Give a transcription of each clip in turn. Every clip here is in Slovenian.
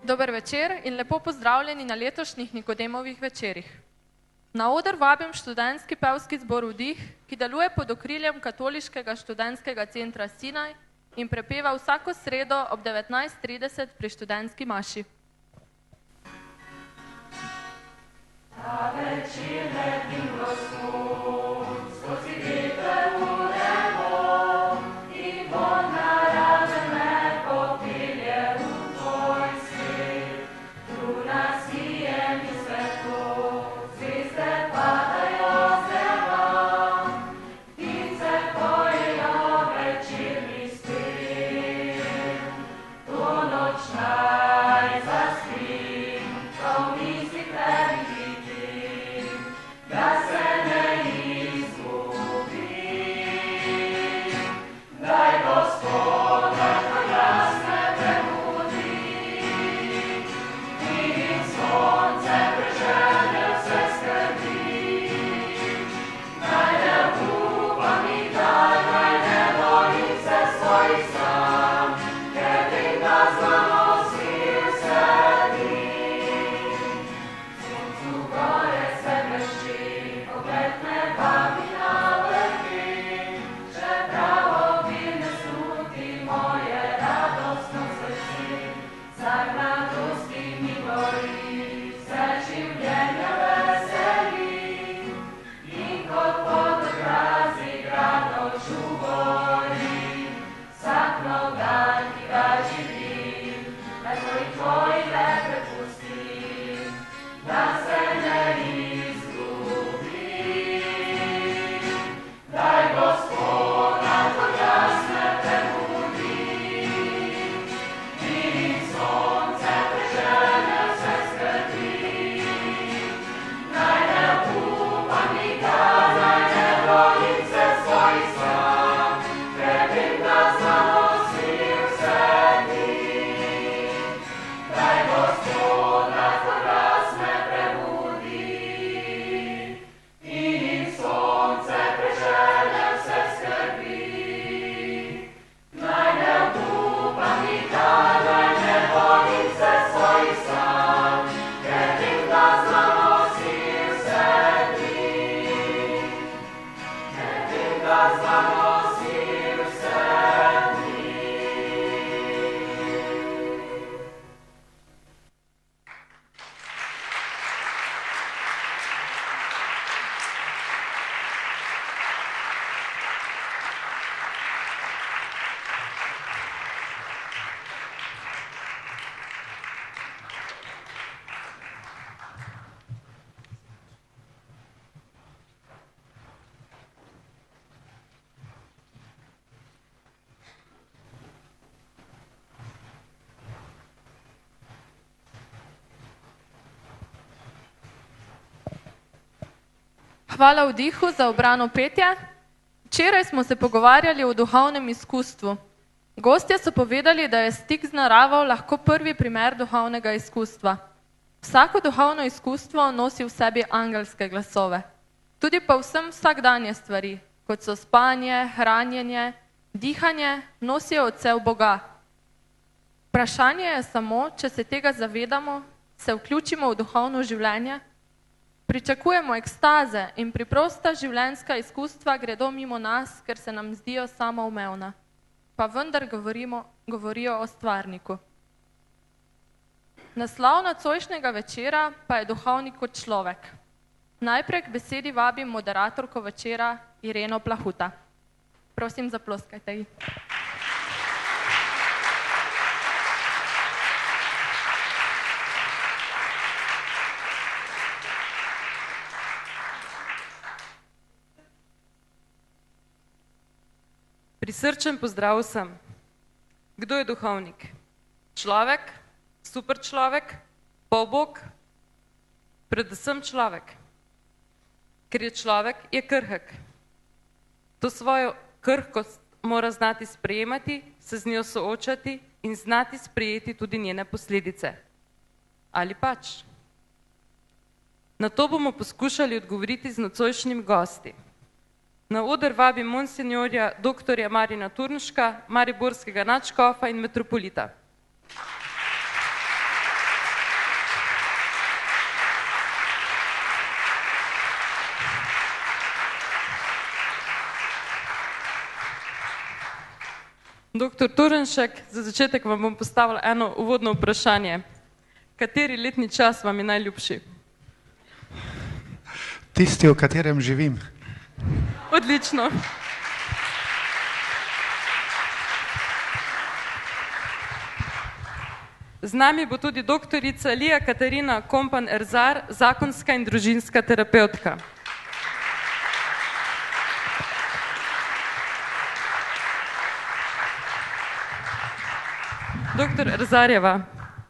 Dober večer in lepo pozdravljeni na letošnjih Nikodemovih večerih. Na oder vabim študentski pevski zbor Vdih, ki deluje pod okriljem Katoliškega študentskega centra Sinaj in prepeva vsako sredo ob 19:30 pri študentski maši. Ta večer letim Gospod, skozi veter v nebo in von narazen me popelje v tvoj svet. Tu nasijem in svetlo, zvezde padajo z neba, ptice pojejo večerni spev. To noč naj zaspim, pa v mislih tebi vidim, da se ne izgubim. Daj Gospoda, tvoj glas me prebudi in sonce prežene vse skrbi. Naj ne upam nikdar, naj ne bojim se svojih sanj, ker vem, da zanosi vse dni. Soncu gore se blešči, pogled me vabi na vrhi, čeprav obilne sluti moje radostno srce. Saj mladosti mi gori, vse življenje veseli in kot pod obrazi grado žugori. Vsak nov dan, ki ga živim, naj tvoji le prepustim, da se ne izgubim. Daj Gospoda, tvoj glas me prebudi in sonce prežene vse skrbi. Naj ne upam nikdar, naj ne bojim se svojih sanj, ker vem, da zanosi vse dni. Daj Gospoda, tvoj glas me prebudi in sonce prežene vse skrbi. Naj ne upam nikdar, naj ne bojim se svojih sanj, ker vem, da zanosi vse dni. Ker vem, da zanosi vse dni. Hvala Vdihu za ubrano petje. Včeraj smo se pogovarjali o duhovnem izkustvu. Gostje so povedali, da je stik z naravo lahko prvi primer duhovnega izkustva. Vsako duhovno izkustvo nosi v sebi angelske glasove. Tudi povsem vsakdanje stvari, kot so spanje, hranjenje, dihanje, nosijo odsev Boga. Vprašanje je samo, če se tega zavedamo, se vključimo v duhovno življenje, pričakujemo ekstaze in preprosta življenjska izkustva gredo mimo nas, ker se nam zdijo samoumevna, pa vendar govorijo o stvarniku. Naslov nocojšnjega večera pa je duhovnik kot človek. Najprej k besedi vabim moderatorko večera Ireno Plahuta. Prosim, zaploskajte ji. Prisrčen pozdrav vsem. Kdo je duhovnik? Človek, super človek, polbog, predvsem človek. Ker je človek, je krhek. To svojo krhkost mora znati sprejemati, se z njo soočati in znati sprejeti tudi njene posledice. Ali pač? Na to bomo poskušali odgovoriti z nocojšnjimi gosti. Na oder vabim monsenjorja dr. Marina Turnška, mariborskega nadškofa in metropolita. Doktor Turnšek, za začetek vam bom postavila eno uvodno vprašanje. Kateri letni čas vam je najljubši? Tisti, v katerem živim. Odlično. Z nami bo tudi doktorica Lija Katarina Kompan-Erzar, zakonska in družinska terapevtka. Doktor Erzarjeva,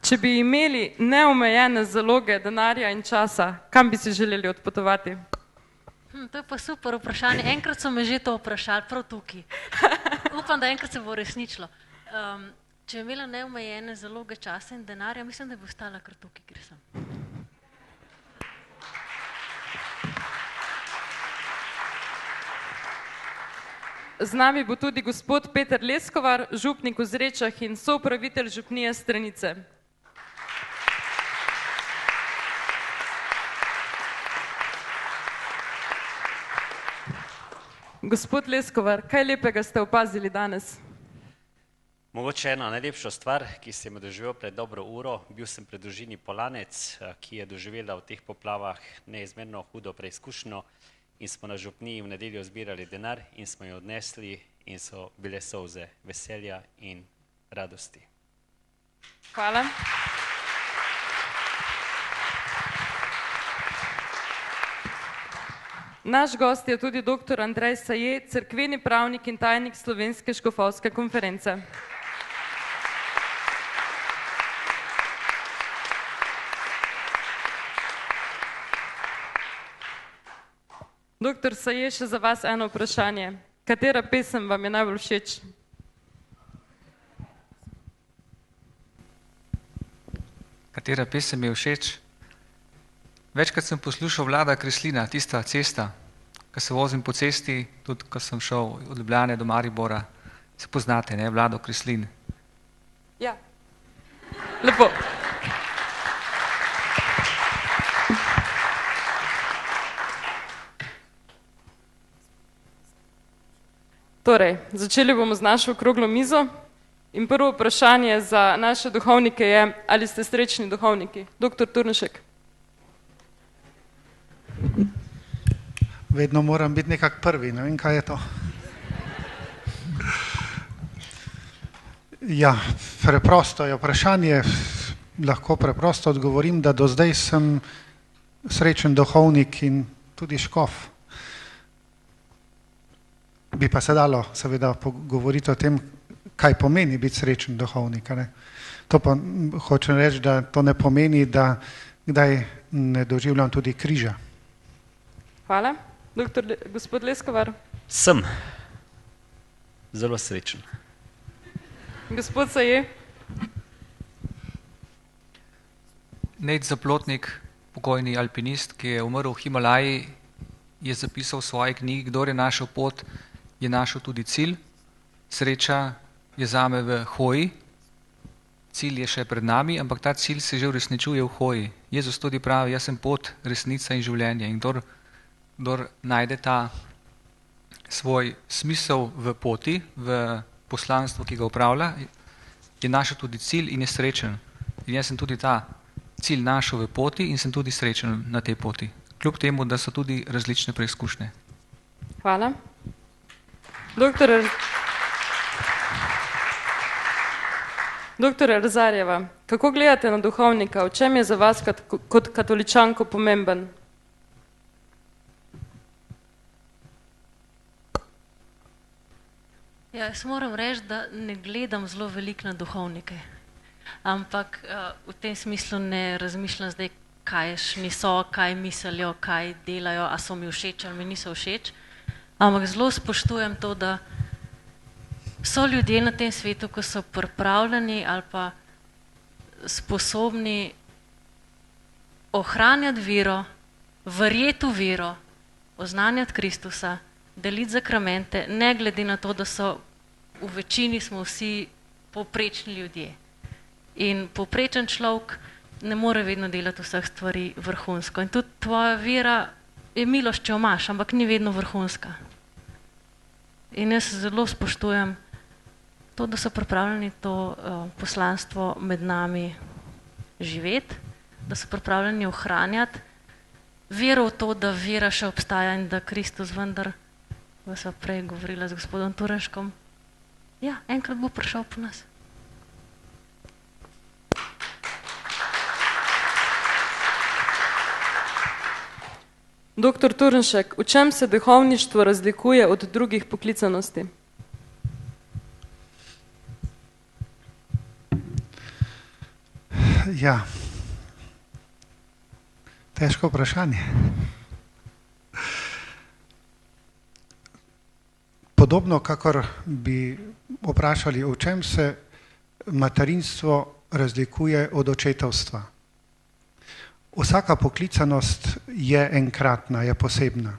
če bi imeli neomejene zaloge denarja in časa, kam bi si želeli odpotovati? To je pa super vprašanje. Enkrat so me že to vprašali, prav tukaj. Upam, da enkrat se bo resničilo. Če bi imela neomejene zaloge časa in denarja, mislim, da bi ostala kar tukaj, kjer sem. Z nami bo tudi gospod Peter Leskovar, župnik v Zrečah in soupravitelj župnije Stranice. Gospod Leskovar, kaj lepega ste opazili danes? Mogoče ena najlepša stvar, ki sem jo doživel pred dobro uro, bil sem pri družini Polanec, ki je doživela v teh poplavah neizmerno hudo preizkušnjo in smo na župniji v nedeljo zbirali denar in smo jo odnesli in so bile solze veselja in radosti. Hvala. Naš gost je tudi dr. Andrej Saje, cerkveni pravnik in tajnik Slovenske škofovske konference. Doktor Saje, še za vas eno vprašanje. Katera pesem vam je najbolj všeč? Katera pesem je všeč? Večkrat sem poslušal Vlada Kreslina, tista cesta, ko se vozim po cesti, tudi ko sem šel od Ljubljane do Maribora. Se poznate, ne? Vlado Kreslin. Ja. Lepo. Torej, začeli bomo z našo okroglo mizo in prvo vprašanje za naše duhovnike je, ali ste srečni duhovniki? Doktor Turnšek. Vedno moram biti nekak prvi, ne vem, kaj je to. Ja, preprosto je vprašanje, lahko preprosto odgovorim, da do zdaj sem srečen duhovnik in tudi škof. Bi pa se dalo seveda pogovoriti o tem, kaj pomeni biti srečen duhovnik. Ne? To pa hočem reči, da to ne pomeni, da kdaj ne doživljam tudi križa. Hvala. Gospod Leskovar. Sem zelo srečen. Gospod Saje. Nejc Zaplotnik, pokojni alpinist, ki je umrl v Himalaji, je zapisal v svoji knjigi, kdor je našel pot, je našel tudi cilj. Sreča je zame v hoji, cilj je še pred nami, ampak ta cilj se že uresničuje v hoji. Jezus tudi pravi, jaz sem pot, resnica in življenje. In kdor najde ta svoj smisel v poti, v poslanstvu, ki ga upravlja, je našel tudi cilj in je srečen. In jaz sem tudi ta cilj našel v poti in sem tudi srečen na tej poti. Kljub temu, da so tudi različne preizkušnje. Hvala. Doktor Erzarjeva, kako gledate na duhovnika? V čem je za vas kot katoličanko pomemben? Ja, jaz moram reči, da ne gledam zelo veliko na duhovnike. Ampak v tem smislu ne razmišljam zdaj, kaj so, kaj mislijo, kaj delajo, a so mi všeč ali mi niso všeč. Ampak zelo spoštujem to, da so ljudje na tem svetu, ko so pripravljeni ali pa sposobni ohranjati vero, verjeti v vero, oznanjati Kristusa, deliti zakramente, ne glede na to, da so v večini smo vsi povprečni ljudje. In povprečen človek ne more vedno delati vseh stvari vrhunsko. In tudi tvoja vera je milost, če jo imaš, ampak ni vedno vrhunska. In jaz zelo spoštujem to, da so pripravljeni to poslanstvo med nami živeti, da so pripravljeni ohranjati vero v to, da vera še obstaja in da Kristus vendar, ko sva prej govorila z gospodom Tureškom, ja, enkrat bo prišel po nas. Doktor Turnšek, v čem se duhovništvo razlikuje od drugih poklicanosti? Ja, težko vprašanje. Podobno, kakor bi vprašali, v čem se materinstvo razlikuje od očetovstva. Vsaka poklicanost je enkratna, je posebna.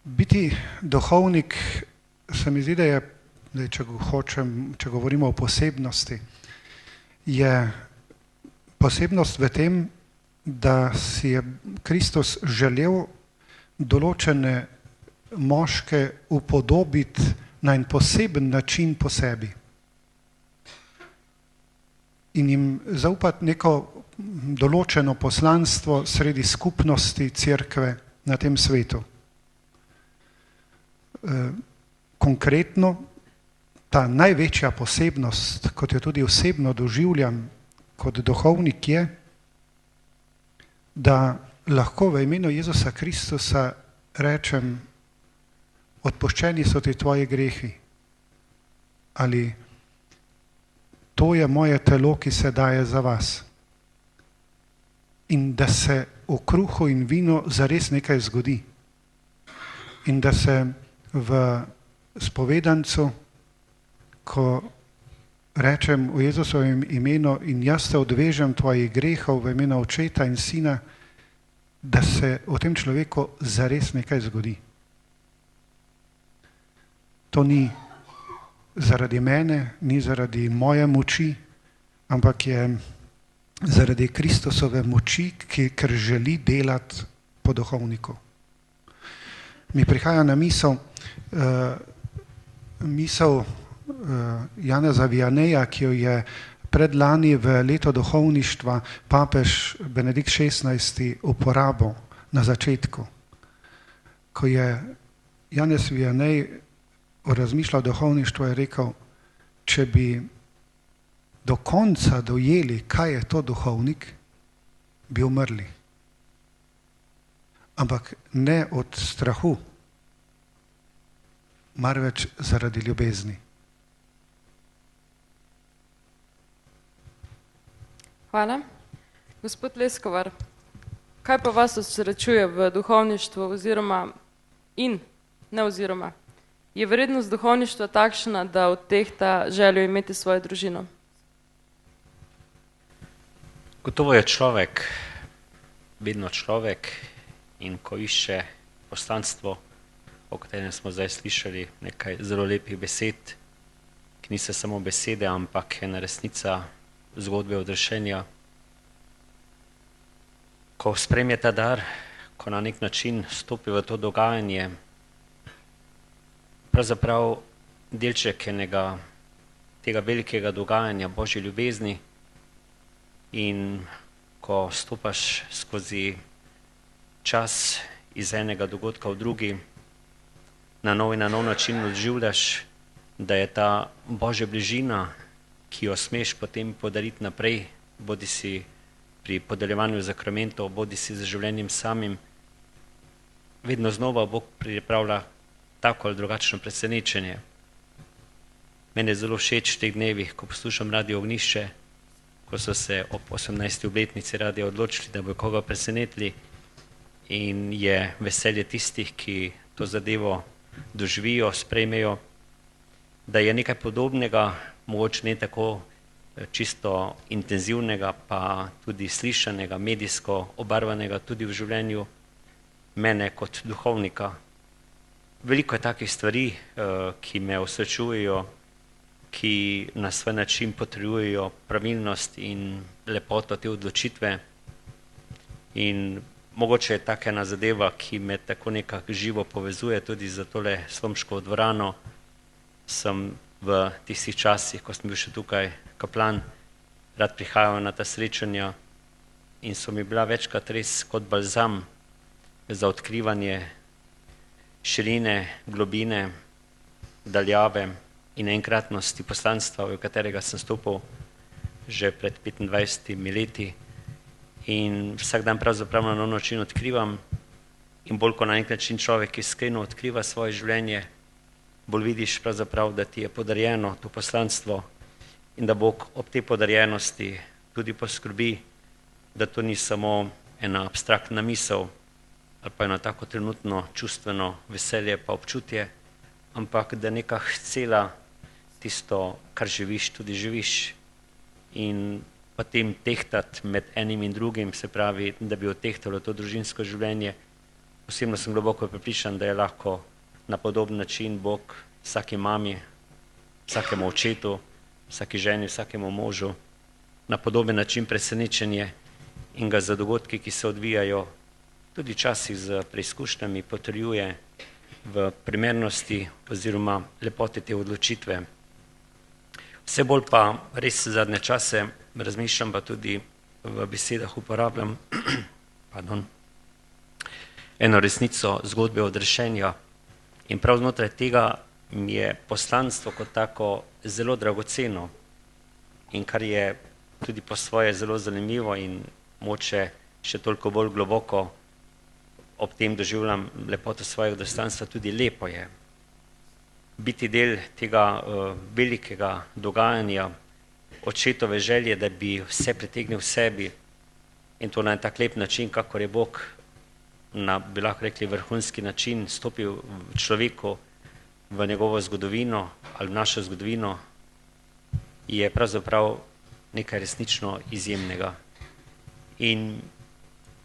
Biti duhovnik, se mi zdi, da je, če govorimo o posebnosti, je posebnost v tem, da si je Kristus želel določene moške upodobiti na en poseben način po sebi in jim zaupati neko določeno poslanstvo sredi skupnosti cerkve na tem svetu. Konkretno, ta največja posebnost, kot jo tudi osebno doživljam kot duhovnik, je, da lahko v imenu Jezusa Kristusa rečem, odpuščeni so ti tvoji grehi, ali to je moje telo, ki se daje za vas. In da se v kruhu in vinu zares nekaj zgodi. In da se v spovedancu, ko rečem v Jezusovem imenu in jaz te odvežem tvojih grehov v imenu Očeta in Sina, da se v tem človeku zares nekaj zgodi. To ni zaradi mene, ni zaradi moje moči, ampak je zaradi Kristusove moči, ker želi delati po duhovniku. Mi prihaja na misel Janeza Vianeja, ki jo je predlani v leto duhovništva papež Benedikt XVI uporabil na začetku. Ko je Janez Vianej razmišljal o duhovništvu, je rekel, če bi do konca dojeli, kaj je to duhovnik, bi umrli. Ampak ne od strahu, marveč zaradi ljubezni. Hvala. Gospod Leskovar, kaj pa vas osrečuje v duhovništvu oziroma je vrednost duhovništva takšna, da odtehta željo imeti svojo družino? Gotovo je človek, vedno človek, in ko išče poslanstvo, o katerem smo zdaj slišali nekaj zelo lepih besed, ki niso samo besede, ampak ena resnica zgodbe odrešenja. Ko sprejme ta dar, ko na nek način stopi v to dogajanje, pravzaprav delček enega tega velikega dogajanja Božje ljubezni, in ko stopaš skozi čas iz enega dogodka v drugi, na nov in na nov način doživljaš, da je ta Božja bližina, ki jo smeš potem podariti naprej, bodi si pri podeljevanju zakramentov, bodi si z življenjem samim, vedno znova Bog pripravlja tako ali drugačno presenečenje. Mene je zelo všeč v teh dnevih, ko poslušam Radio Ognišče, ko so se ob 18. obletnici radia odločili, da bojo koga presenetili, in je veselje tistih, ki to zadevo doživijo, sprejmejo, da je nekaj podobnega, mogoče ne tako čisto intenzivnega, pa tudi slišanega, medijsko obarvanega tudi v življenju mene kot duhovnika. Veliko je takih stvari, ki me osrečujejo, ki na svoj način potrjujejo pravilnost in lepoto te odločitve. In mogoče je taka ena zadeva, ki me tako nekako živo povezuje tudi za tole slomško dvorano. Sem v tistih časih, ko sem bil še tukaj kaplan, rad prihajal na ta srečanja in so mi bila večkrat res kot balzam za odkrivanje širine, globine, daljave in enkratnosti poslanstva, v katerega sem stopil že pred 25 leti in vsak dan pravzaprav na nov način odkrivam in bolj ko na nek način človek iskreno odkriva svoje življenje, bolj vidiš pravzaprav, da ti je podarjeno to poslanstvo in da Bog ob te podarjenosti tudi poskrbi, da to ni samo ena abstraktna misel ali pa eno tako trenutno čustveno veselje pa občutje, ampak da nekah cela tisto, kar živiš, tudi živiš in potem tehtati med enim in drugim, se pravi, da bi odtehtalo to družinsko življenje. Osebno sem globoko prepričan, da je lahko na podoben način Bog vsaki mami, vsakemu očetu, vsaki ženi, vsakemu možu na podoben način presenečenje in ga za dogodki, ki se odvijajo, tudi časih z preizkušnjami potrjuje v primernosti oziroma lepote te odločitve. Vse bolj pa res zadnje čase razmišljam, pa tudi v besedah uporabljam eno resnico zgodbe odrešenja in prav znotraj tega mi je poslanstvo kot tako zelo dragoceno in kar je tudi po svoje zelo zanimivo in moče še toliko bolj globoko ob tem doživljam lepoto svojega dostojanstva, tudi lepo je biti del tega velikega dogajanja, očetove želje, da bi vse pritegnil v sebi in to na en tak lep način, kakor je Bog na, bi lahko rekli, vrhunski način stopil v človeku v njegovo zgodovino ali v našo zgodovino, je pravzaprav nekaj resnično izjemnega. In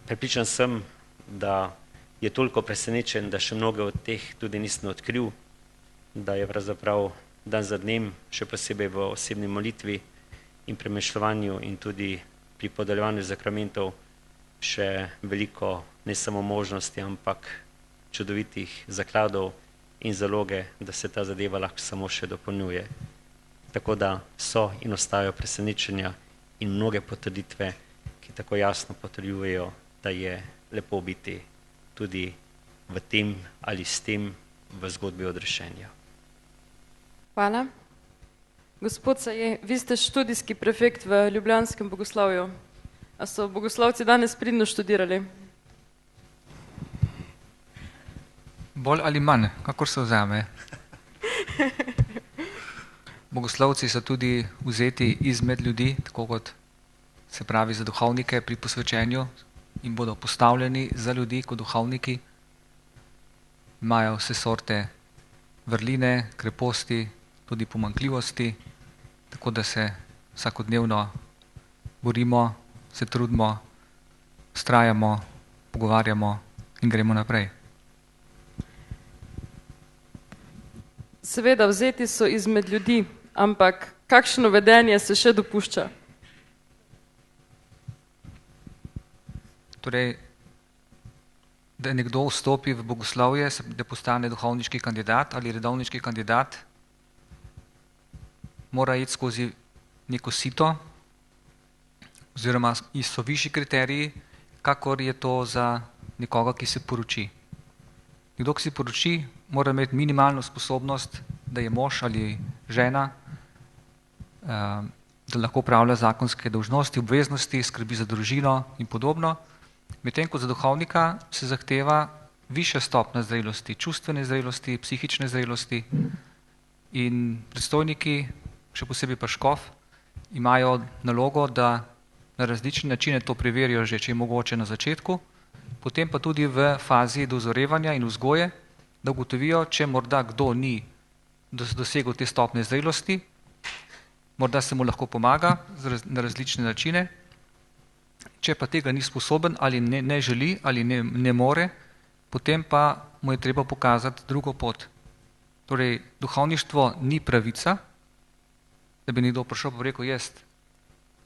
prepričan sem, da je toliko presenečen, da še mnoge od teh tudi nisem odkril, da je pravzaprav dan za dnem, še posebej v osebni molitvi in premešljovanju in tudi pri podeljevanju zakramentov še veliko ne samo možnosti, ampak čudovitih zakladov in zaloge, da se ta zadeva lahko samo še dopolnjuje. Tako da so in ostajajo presenečenja in mnoge potrditve, ki tako jasno potrjujejo, da je lepo biti tudi v tem ali s tem v zgodbi odrešenja. Hvala. Gospod Saje, vi ste študijski prefekt v ljubljanskem bogoslovju. A so bogoslovci danes pridno študirali? Bolj ali manj, kakor se vzame. Bogoslovci so tudi vzeti izmed ljudi, tako kot se pravi za duhovnike pri posvečenju in bodo postavljeni za ljudi kot duhovniki. Imajo vse sorte vrline, kreposti, tudi pomanjkljivosti, tako da se vsakodnevno borimo, se trudimo, vztrajamo, pogovarjamo in gremo naprej. Seveda, vzeti so izmed ljudi, ampak kakšno vedenje se še dopušča? Torej, da nekdo vstopi v bogoslovje, da postane duhovniški kandidat ali redovniški kandidat, mora iti skozi neko sito, oziroma so višji kriteriji, kakor je to za nekoga, ki se poroči. Nekdo, ki se poroči, mora imeti minimalno sposobnost, da je mož ali žena, da lahko opravlja zakonske dolžnosti, obveznosti, skrbi za družino in podobno. Medtem ko za duhovnika se zahteva višja stopnja zrelosti, čustvene zrelosti, psihične zrelosti in predstojniki, še posebej pa škof, imajo nalogo, da na različne načine to preverijo že, če je mogoče na začetku, potem pa tudi v fazi dozorevanja in vzgoje, da ugotovijo, če morda kdo ni dosegel te stopnje zrelosti, morda se mu lahko pomaga na različne načine, če pa tega ni sposoben ali ne želi ali ne more, potem pa mu je treba pokazati drugo pot. Torej, duhovništvo ni pravica, da bi nekdo prišel pa rekel, jaz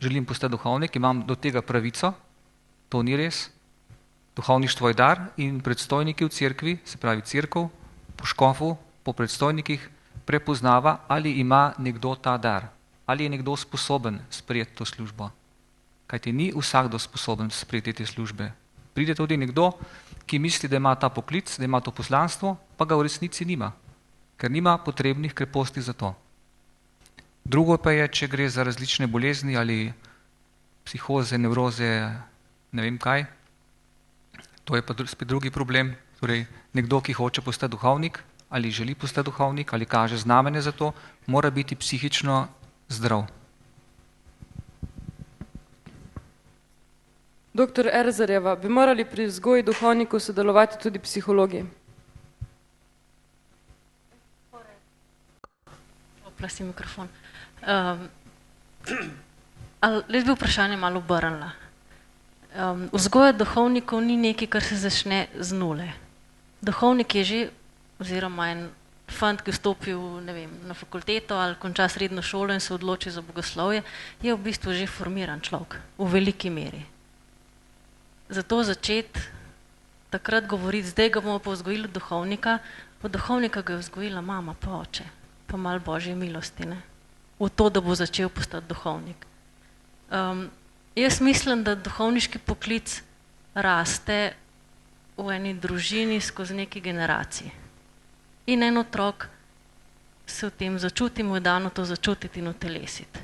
želim postati duhovnik, imam do tega pravico, to ni res. Duhovništvo je dar in predstojniki v cerkvi, se pravi cerkev, po škofu, po predstojnikih, prepoznava, ali ima nekdo ta dar, ali je nekdo sposoben sprejeti to službo. Kajti ni vsakdo sposoben sprejeti te službe. Pride tudi nekdo, ki misli, da ima ta poklic, da ima to poslanstvo, pa ga v resnici nima, ker nima potrebnih kreposti za to. Drugo pa je, če gre za različne bolezni ali psihoze, nevroze, ne vem kaj, to je pa spet drugi problem. Torej, nekdo, ki hoče postati duhovnik ali želi postati duhovnik ali kaže znamenje za to, mora biti psihično zdrav. Doktor Erzarjeva, bi morali pri vzgoji duhovnikov sodelovati tudi psihologi? Oprosti mikrofon. Jaz bi vprašanje malo obrnila. Vzgoja duhovnikov ni nekaj, kar se začne z nule. Duhovnik je že, oziroma en fant, ki vstopi na fakulteto ali konča srednjo šolo in se odloči za bogoslovje, je v bistvu že formiran človek, v veliki meri. Zato začeti takrat govoriti, zdaj ga bomo pa vzgojili duhovnika, pa duhovnika ga je vzgojila mama, pa oče, pa malo Božje milosti, ne? V to, da bo začel postati duhovnik. Jaz mislim, da duhovniški poklic raste v eni družini skozi neki generaciji. In en otrok se v tem začuti, mu je dano to začutiti in utelesiti.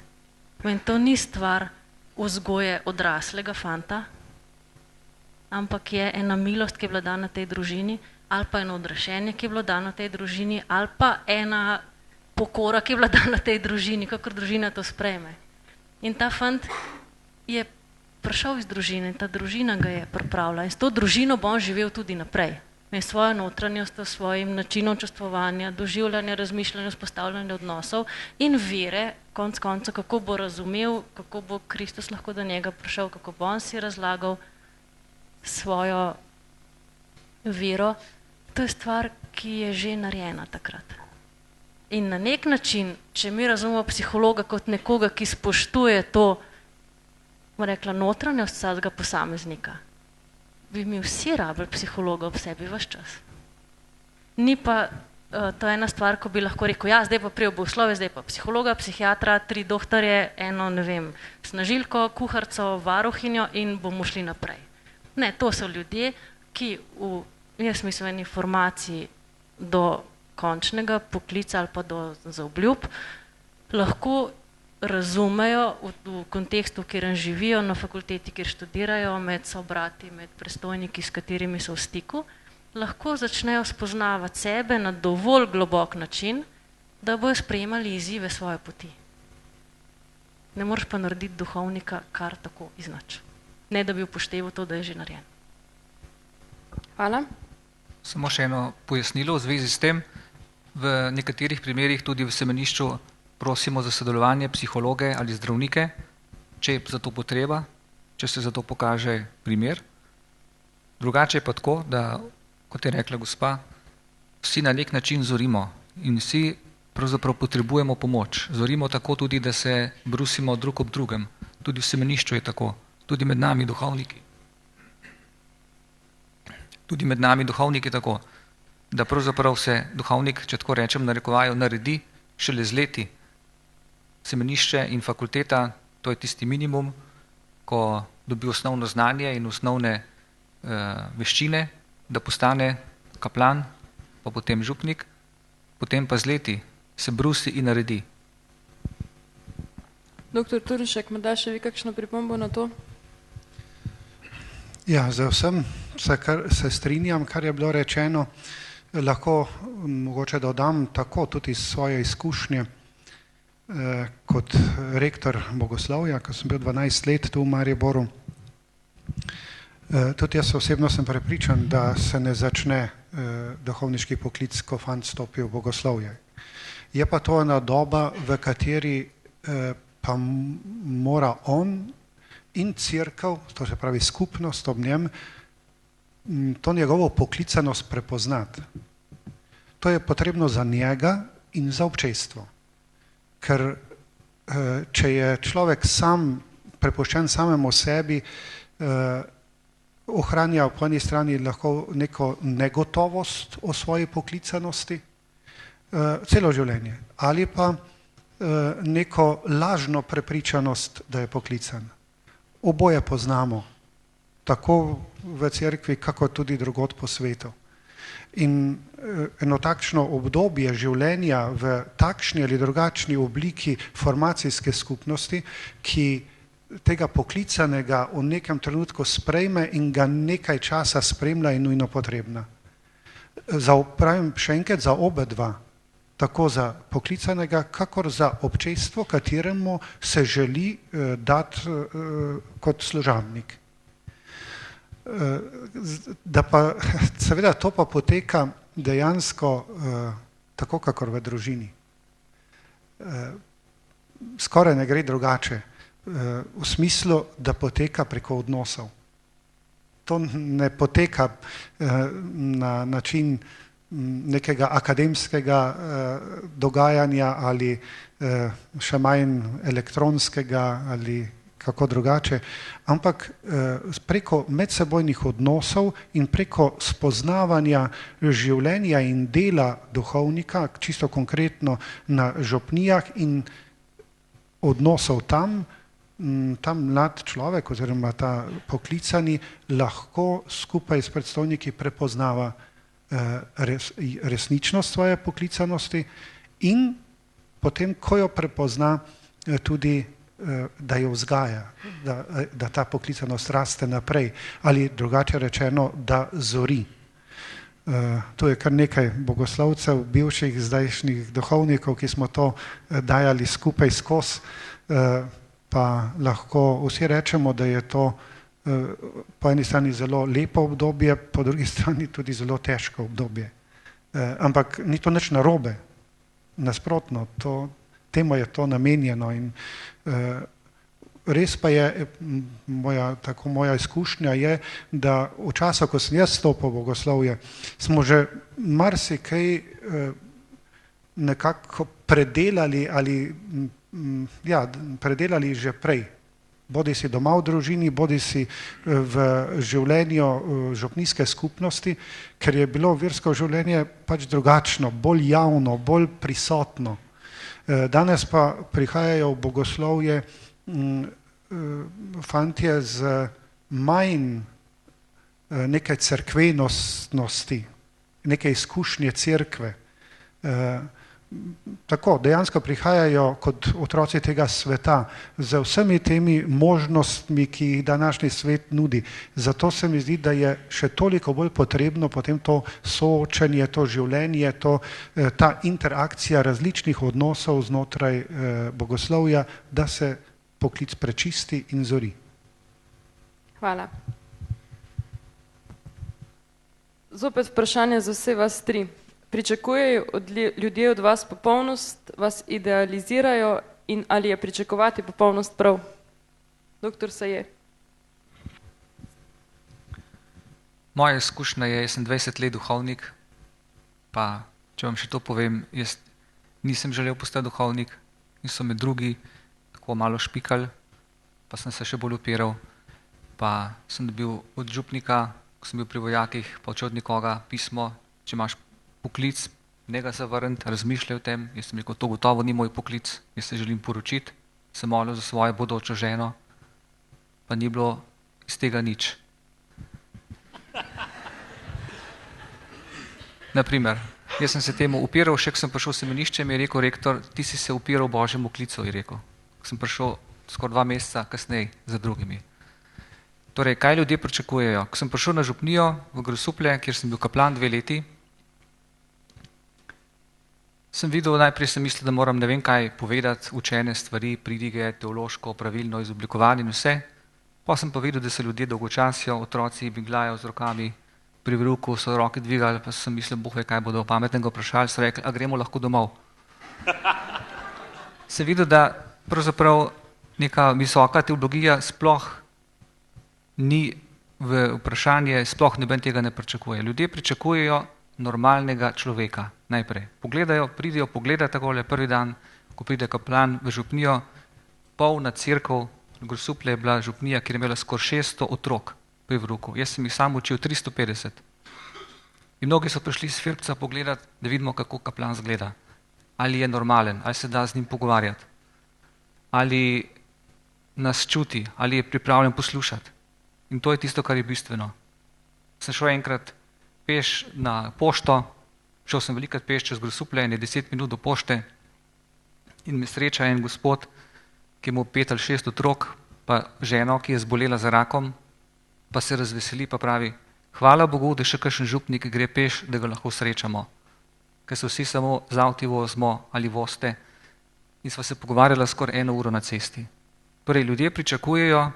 In to ni stvar vzgoje odraslega fanta, ampak je ena milost, ki je bila dana tej družini, ali pa eno odrešenje, ki je bilo dano tej družini, ali pa ena pokora, ki je bila dana tej družini, kakor družina to sprejme. In ta fant je prišel iz družine in ta družina ga je pripravila in s to družino bo on živel tudi naprej. In svojo notranjost, svojim načinom čustvovanja, doživljanja, razmišljanja, vzpostavljanja odnosov in vere, konec konca, kako bo razumel, kako bo Kristus lahko do njega prišel, kako bo on si razlagal svojo vero. To je stvar, ki je že narejena takrat. In na nek način, če mi razumemo psihologa kot nekoga, ki spoštuje to, bomo rekla, notranjost vsakega posameznika, bi mi vsi rabili psihologa ob sebi ves čas. Ni pa to ena stvar, ko bi lahko rekel, ja, zdaj pa prej bogoslove, zdaj pa psihologa, psihiatra, 3 doktorje, eno, ne vem, snažilko, kuharco, varuhinjo in bomo šli naprej. Ne, to so ljudje, ki jaz mislim, eni formaciji do končnega poklica ali pa do zaobljub lahko razumejo v kontekstu, kjer živijo, na fakulteti, kjer študirajo, med sobrati, med predstojniki, s katerimi so v stiku, lahko začnejo spoznavati sebe na dovolj globok način, da bojo sprejemali izzive svoje poti. Ne moreš pa narediti duhovnika kar tako iznač. Ne, da bi upošteval to, da je že narejen. Hvala. Samo še eno pojasnilo v zvezi s tem. V nekaterih primerih tudi v semenišču prosimo za sodelovanje psihologe ali zdravnike, če je za to potreba, če se za to pokaže primer. Drugače je pa tako, da, kot je rekla gospa, vsi na nek način zorimo in vsi pravzaprav potrebujemo pomoč. Zorimo tako tudi, da se brusimo drug ob drugem. Tudi v semenišču je tako. Tudi med nami duhovniki. Tudi med nami duhovniki tako, da pravzaprav se duhovnik, če tako rečem, narekovajo, naredi šele z leti. Semenišče in fakulteta, to je tisti minimum, ko dobi osnovno znanje in osnovne veščine, da postane kaplan, pa potem župnik, potem pa z leti se brusi in naredi. Doktor Turnšek, morda še vi kakšno pripombo na to? Ja, za vsem se strinjam, kar je bilo rečeno. Lahko mogoče dodam tako tudi svoje izkušnje kot rektor bogoslovja, ko sem bil 12 let tu v Mariboru. Tudi jaz osebno sem prepričan, da se ne začne duhovniški poklic, ko fant stopi v bogoslovje. Je pa to ena doba, v kateri pa mora on in cerkev, to se pravi skupnost ob njem, to njegovo poklicanost prepoznati. To je potrebno za njega in za občestvo. Ker če je človek sam prepuščen samemu sebi, ohranja po eni strani lahko neko negotovost o svoji poklicanosti, celo življenje, ali pa neko lažno prepričanost, da je poklican. Oboje poznamo, tako v cerkvi, kako tudi drugod po svetu. In eno takšno obdobje življenja v takšni ali drugačni obliki formacijske skupnosti, ki tega poklicanega v nekem trenutku sprejme in ga nekaj časa spremlja, je nujno potrebna. Pravim še enkrat, za oba dva, tako za poklicanega, kakor za občestvo, kateremu se želi dati kot služabnik. Da pa, seveda, to pa poteka dejansko tako, kakor v družini. Skoraj ne gre drugače, v smislu, da poteka preko odnosov. To ne poteka na način nekega akademskega dogajanja ali še manj elektronskega ali kako drugače, ampak preko medsebojnih odnosov in preko spoznavanja življenja in dela duhovnika, čisto konkretno na župnijah in odnosov tam mlad človek oziroma ta poklicani lahko skupaj s predstojniki prepoznava resničnost svoje poklicanosti in potem, ko jo prepozna, tudi da jo vzgaja, da ta poklicanost raste naprej ali drugače rečeno, da zori. Tu je kar nekaj bogoslovcev, bivših, zdajšnjih duhovnikov, ki smo to dajali skupaj skozi, pa lahko vsi rečemo, da je to po eni strani zelo lepo obdobje, po drugi strani tudi zelo težko obdobje. Ampak ni to nič narobe, nasprotno, temu je to namenjeno in res pa je, moja izkušnja je, da v času, ko sem jaz stopil v bogoslovje, smo že marsikaj nekako predelali ali predelali že prej. Bodi si doma v družini, bodi si v življenju župnijske skupnosti, ker je bilo versko življenje pač drugačno, bolj javno, bolj prisotno. Danes pa prihajajo v bogoslovje fantje z manj neke cerkvenosti, neke izkušnje cerkve. Tako, dejansko prihajajo kot otroci tega sveta z vsemi temi možnostmi, ki jih današnji svet nudi. Zato se mi zdi, da je še toliko bolj potrebno potem to soočenje, to življenje, ta interakcija različnih odnosov znotraj bogoslovja, da se poklic prečisti in zori. Hvala. Zopet vprašanje za vse vas tri. Pričakujejo ljudje od vas popolnost, vas idealizirajo in ali je pričakovati popolnost prav? Doktor Saje. Moja izkušnja je, jaz sem 20 let duhovnik, pa če vam še to povem, jaz nisem želel postati duhovnik in so me drugi tako malo špikali, pa sem se še bolj upiral, pa sem dobil od župnika, ko sem bil pri vojakih, pa od nekoga pismo, če imaš poklic, ne ga zavrniti, razmišljaj o tem. Jaz sem rekel, to gotovo ni moj poklic, jaz se želim poročiti, sem molil za svojo bodočo ženo, pa ni bilo iz tega nič. Naprimer, jaz sem se temu upiral, še ko sem prišel v semenišče, mi je rekel rektor, ti si se upiral Božjemu klicu, je rekel. Ko sem prišel skoraj 2 meseca kasneje za drugimi. Torej, kaj ljudje pričakujejo? Ko sem prišel na župnijo v Grosuplje, kjer sem bil kaplan 2 leti, sem videl, najprej sem mislil, da moram ne vem kaj povedati, učene stvari, pridige, teološko, pravilno izoblikovanje in vse. Pa sem pa videl, da se ljudje dolgočasijo, otroci binglajo z rokami pri vreku, so roke dvigali, pa sem mislil, boh ve, kaj bodo pametnega vprašali, so rekli, a gremo lahko domov. Sem videl, da pravzaprav neka visoka teologija sploh ni v vprašanje, sploh noben tega ne pričakuje. Ljudje pričakujejo normalnega človeka. Najprej pogledajo, pridejo pogledati takole prvi dan, ko pride kaplan v župnijo, polna cerkev, Grosuplje je bila župnija, kjer je imela skoraj 600 otrok pri vreku. Jaz sem jih sam učil 350. In mnogi so prišli s Filipca pogledati, da vidimo, kako kaplan zgleda. Ali je normalen, ali se da z njim pogovarjati, ali nas čuti, ali je pripravljen poslušati. In to je tisto, kar je bistveno. Sem šel enkrat peš na pošto, šel sem velikrat peš čez Grosuplje, 10 minut do pošte in me sreča en gospod, ki mu 5 ali 6 otrok, pa ženo, ki je zbolela za rakom, pa se razveseli, pa pravi, hvala Bogu, da še kakšen župnik gre peš, da ga lahko srečamo. Ker se vsi samo z avti vozimo ali voste in sva se pogovarjala skoraj 1 uro na cesti. Torej, ljudje pričakujejo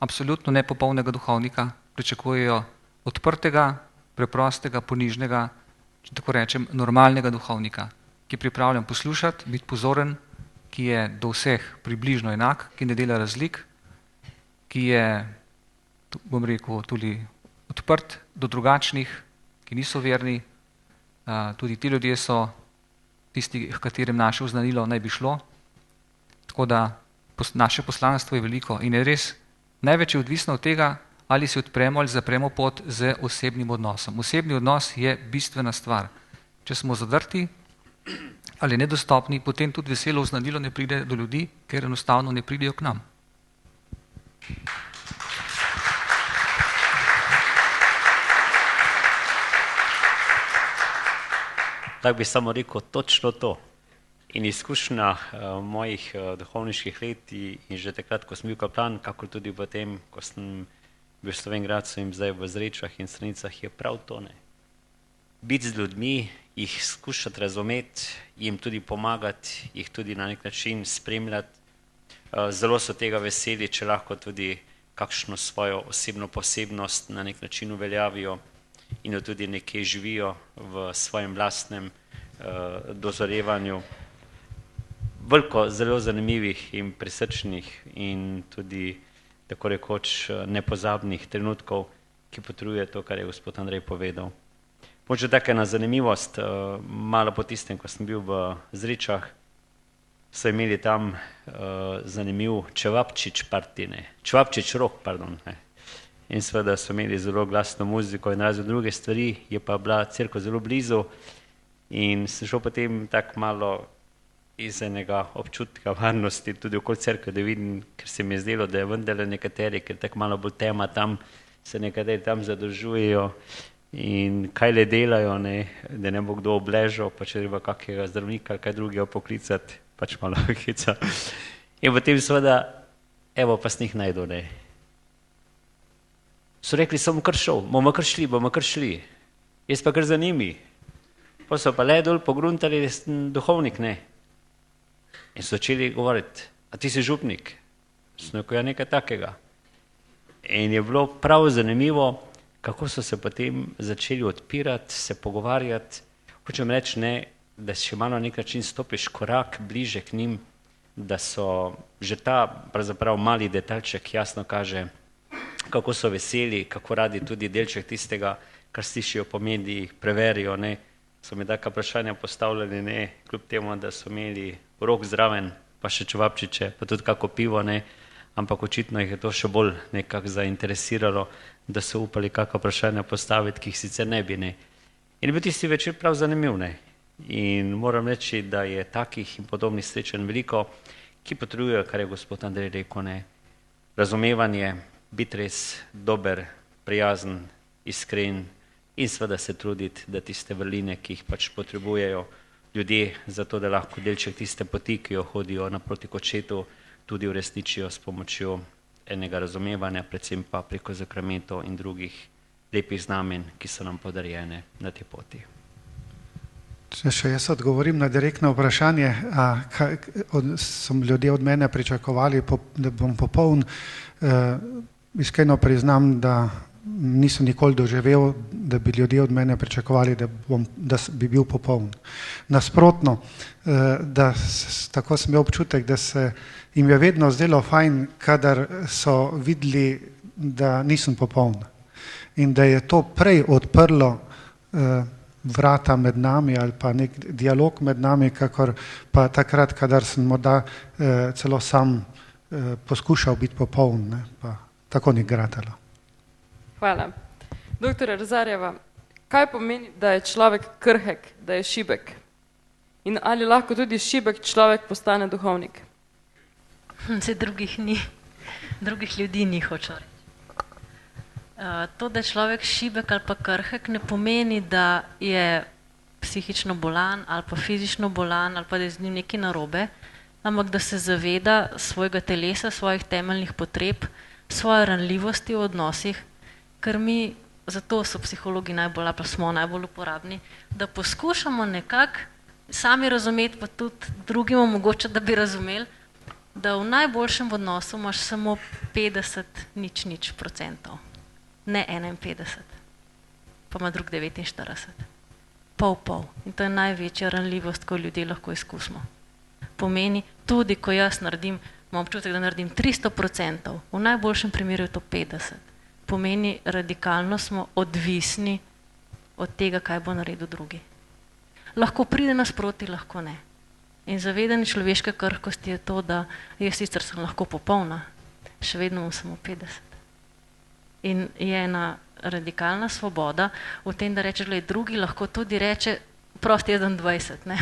absolutno nepopolnega duhovnika, pričakujejo odprtega, preprostega, ponižnega, če tako rečem, normalnega duhovnika, ki je pripravljen poslušati, biti pozoren, ki je do vseh približno enak, ki ne dela razlik, ki je, bom rekel, tudi odprt do drugačnih, ki niso verni. Tudi ti ljudje so tisti, v katerem naše oznanilo naj bi šlo. Tako da naše poslanstvo je veliko in je res največ je odvisno od tega, ali si odpremo ali zapremo pot z osebnim odnosom. Osebni odnos je bistvena stvar. Če smo zadrti ali nedostopni, potem tudi veselo oznanilo ne pride do ljudi, ker enostavno ne pridejo k nam. Tako bi samo rekel točno to. In izkušnja mojih duhovniških let in že takrat, ko sem bil kaplan, kako tudi potem, ko sem bil v Slovenj Gradcu in zdaj v Zrečah in Stranicah, je prav to, ne. Biti z ljudmi, jih skušati razumeti, jim tudi pomagati, jih tudi na nek način spremljati. Zelo so tega veseli, če lahko tudi kakšno svojo osebno posebnost na nek način uveljavijo in jo tudi nekje živijo v svojem lastnem dozorevanju. Veliko zelo zanimivih in prisrčnih in tudi tako rekoč nepozabnih trenutkov, ki potrjuje to, kar je gospod Andrej povedal. Mogoče taka ena zanimivost, malo po tistem, ko sem bil v Zrečah, so imeli tam zanimiv Čevapčič partine, Čevapčič rock, pardon. In seveda so imeli zelo glasno muziko in razne druge stvari, je pa bila cerkev zelo blizu in sem šel potem tako malo iz enega občutka varnosti tudi okoli cerkve, da vidim, ker se mi je zdelo, da je vendarle nekateri, ker tako malo bolj tema tam, se nekateri tam zadržujejo in kaj le delajo, ne, da ne bo kdo obležal, pa če treba kakega zdravnika ali kaj drugega poklicati, pač malo hica. In potem seveda, evo pa snih najdu, ne. So rekli, sem kar šel, bomo kar šli. Jaz pa kar za njimi. Pa so pa le dol pogruntali, da sem duhovnik, ne. In so začeli govoriti, a ti si župnik? Sem rekel, ja, nekaj takega. In je bilo prav zanimivo, kako so se potem začeli odpirati, se pogovarjati. Hočem reči, ne, da še malo na nek način stopiš korak bliže k njim, da so že ta pravzaprav mali detaljček jasno kaže, kako so veseli, kako radi tudi delček tistega, kar slišijo po medijih, preverijo, ne. So mi taka vprašanja postavljali, ne, kljub temu, da so imeli rok zraven, pa še čevapčiče, pa tudi kako pivo, ne, ampak očitno jih je to še bolj nekako zainteresiralo, da so upali kakšna vprašanja postaviti, ki jih sicer ne bi, ne. In je bil tisti večer prav zanimiv, ne. In moram reči, da je takih in podobnih srečanj veliko, ki potrjujejo, kar je gospod Andrej rekel, ne. Razumevanje, biti res dober, prijazen, iskren in seveda se truditi, da tiste vrline, ki jih pač potrebujejo ljudje, zato da lahko delček tiste poti, ki jo hodijo naproti kočetu, tudi uresničijo s pomočjo enega razumevanja, predvsem pa preko zakramentov in drugih lepih znamen, ki so nam podarjene na tej poti. Če še jaz odgovorim na direktno vprašanje, so ljudje od mene pričakovali, da bom popoln, iskreno priznam, da nisem nikoli doživel, da bi ljudje od mene pričakovali, da bi bil popoln. Nasprotno, tako sem imel občutek, da se jim je vedno zdelo fajn, kadar so videli, da nisem popoln. In da je to prej odprlo vrata med nami ali pa nek dialog med nami, kakor pa takrat, kadar sem morda celo sam poskušal biti popoln, ne, pa tako ni gratalo. Hvala. Doktor Rezarjeva, Kaj pomeni, da je človek krhek, da je šibek? In ali lahko tudi šibek človek postane duhovnik? Saj drugih ni, drugih ljudi ni, hočem reči. To, da je človek šibek ali pa krhek, ne pomeni, da je psihično bolan ali pa fizično bolan ali pa da je z njim nekaj narobe, ampak da se zaveda svojega telesa, svojih temeljnih potreb, svoje ranljivosti v odnosih, ker mi, zato so psihologi najbolj, ali pa smo najbolj uporabni, da poskušamo nekako sami razumeti, pa tudi drugim omogočati, da bi razumeli, da v najboljšem odnosu imaš samo 50%, ne 51, pa ima drug 49. Pol. In to je največja ranljivost, ko ljudje lahko izkusimo. Pomeni, tudi ko jaz naredim, imam občutek, da naredim 300%, v najboljšem primeru je to 50. Pomeni, radikalno smo odvisni od tega, kaj bo naredil drugi. Lahko pride nasproti, lahko ne. In zavedanje človeške krhkosti je to, da jaz sicer sem lahko popolna, še vedno imam samo 50. In je ena radikalna svoboda v tem, da reče, gled, drugi lahko tudi reče, prosti 21, ne.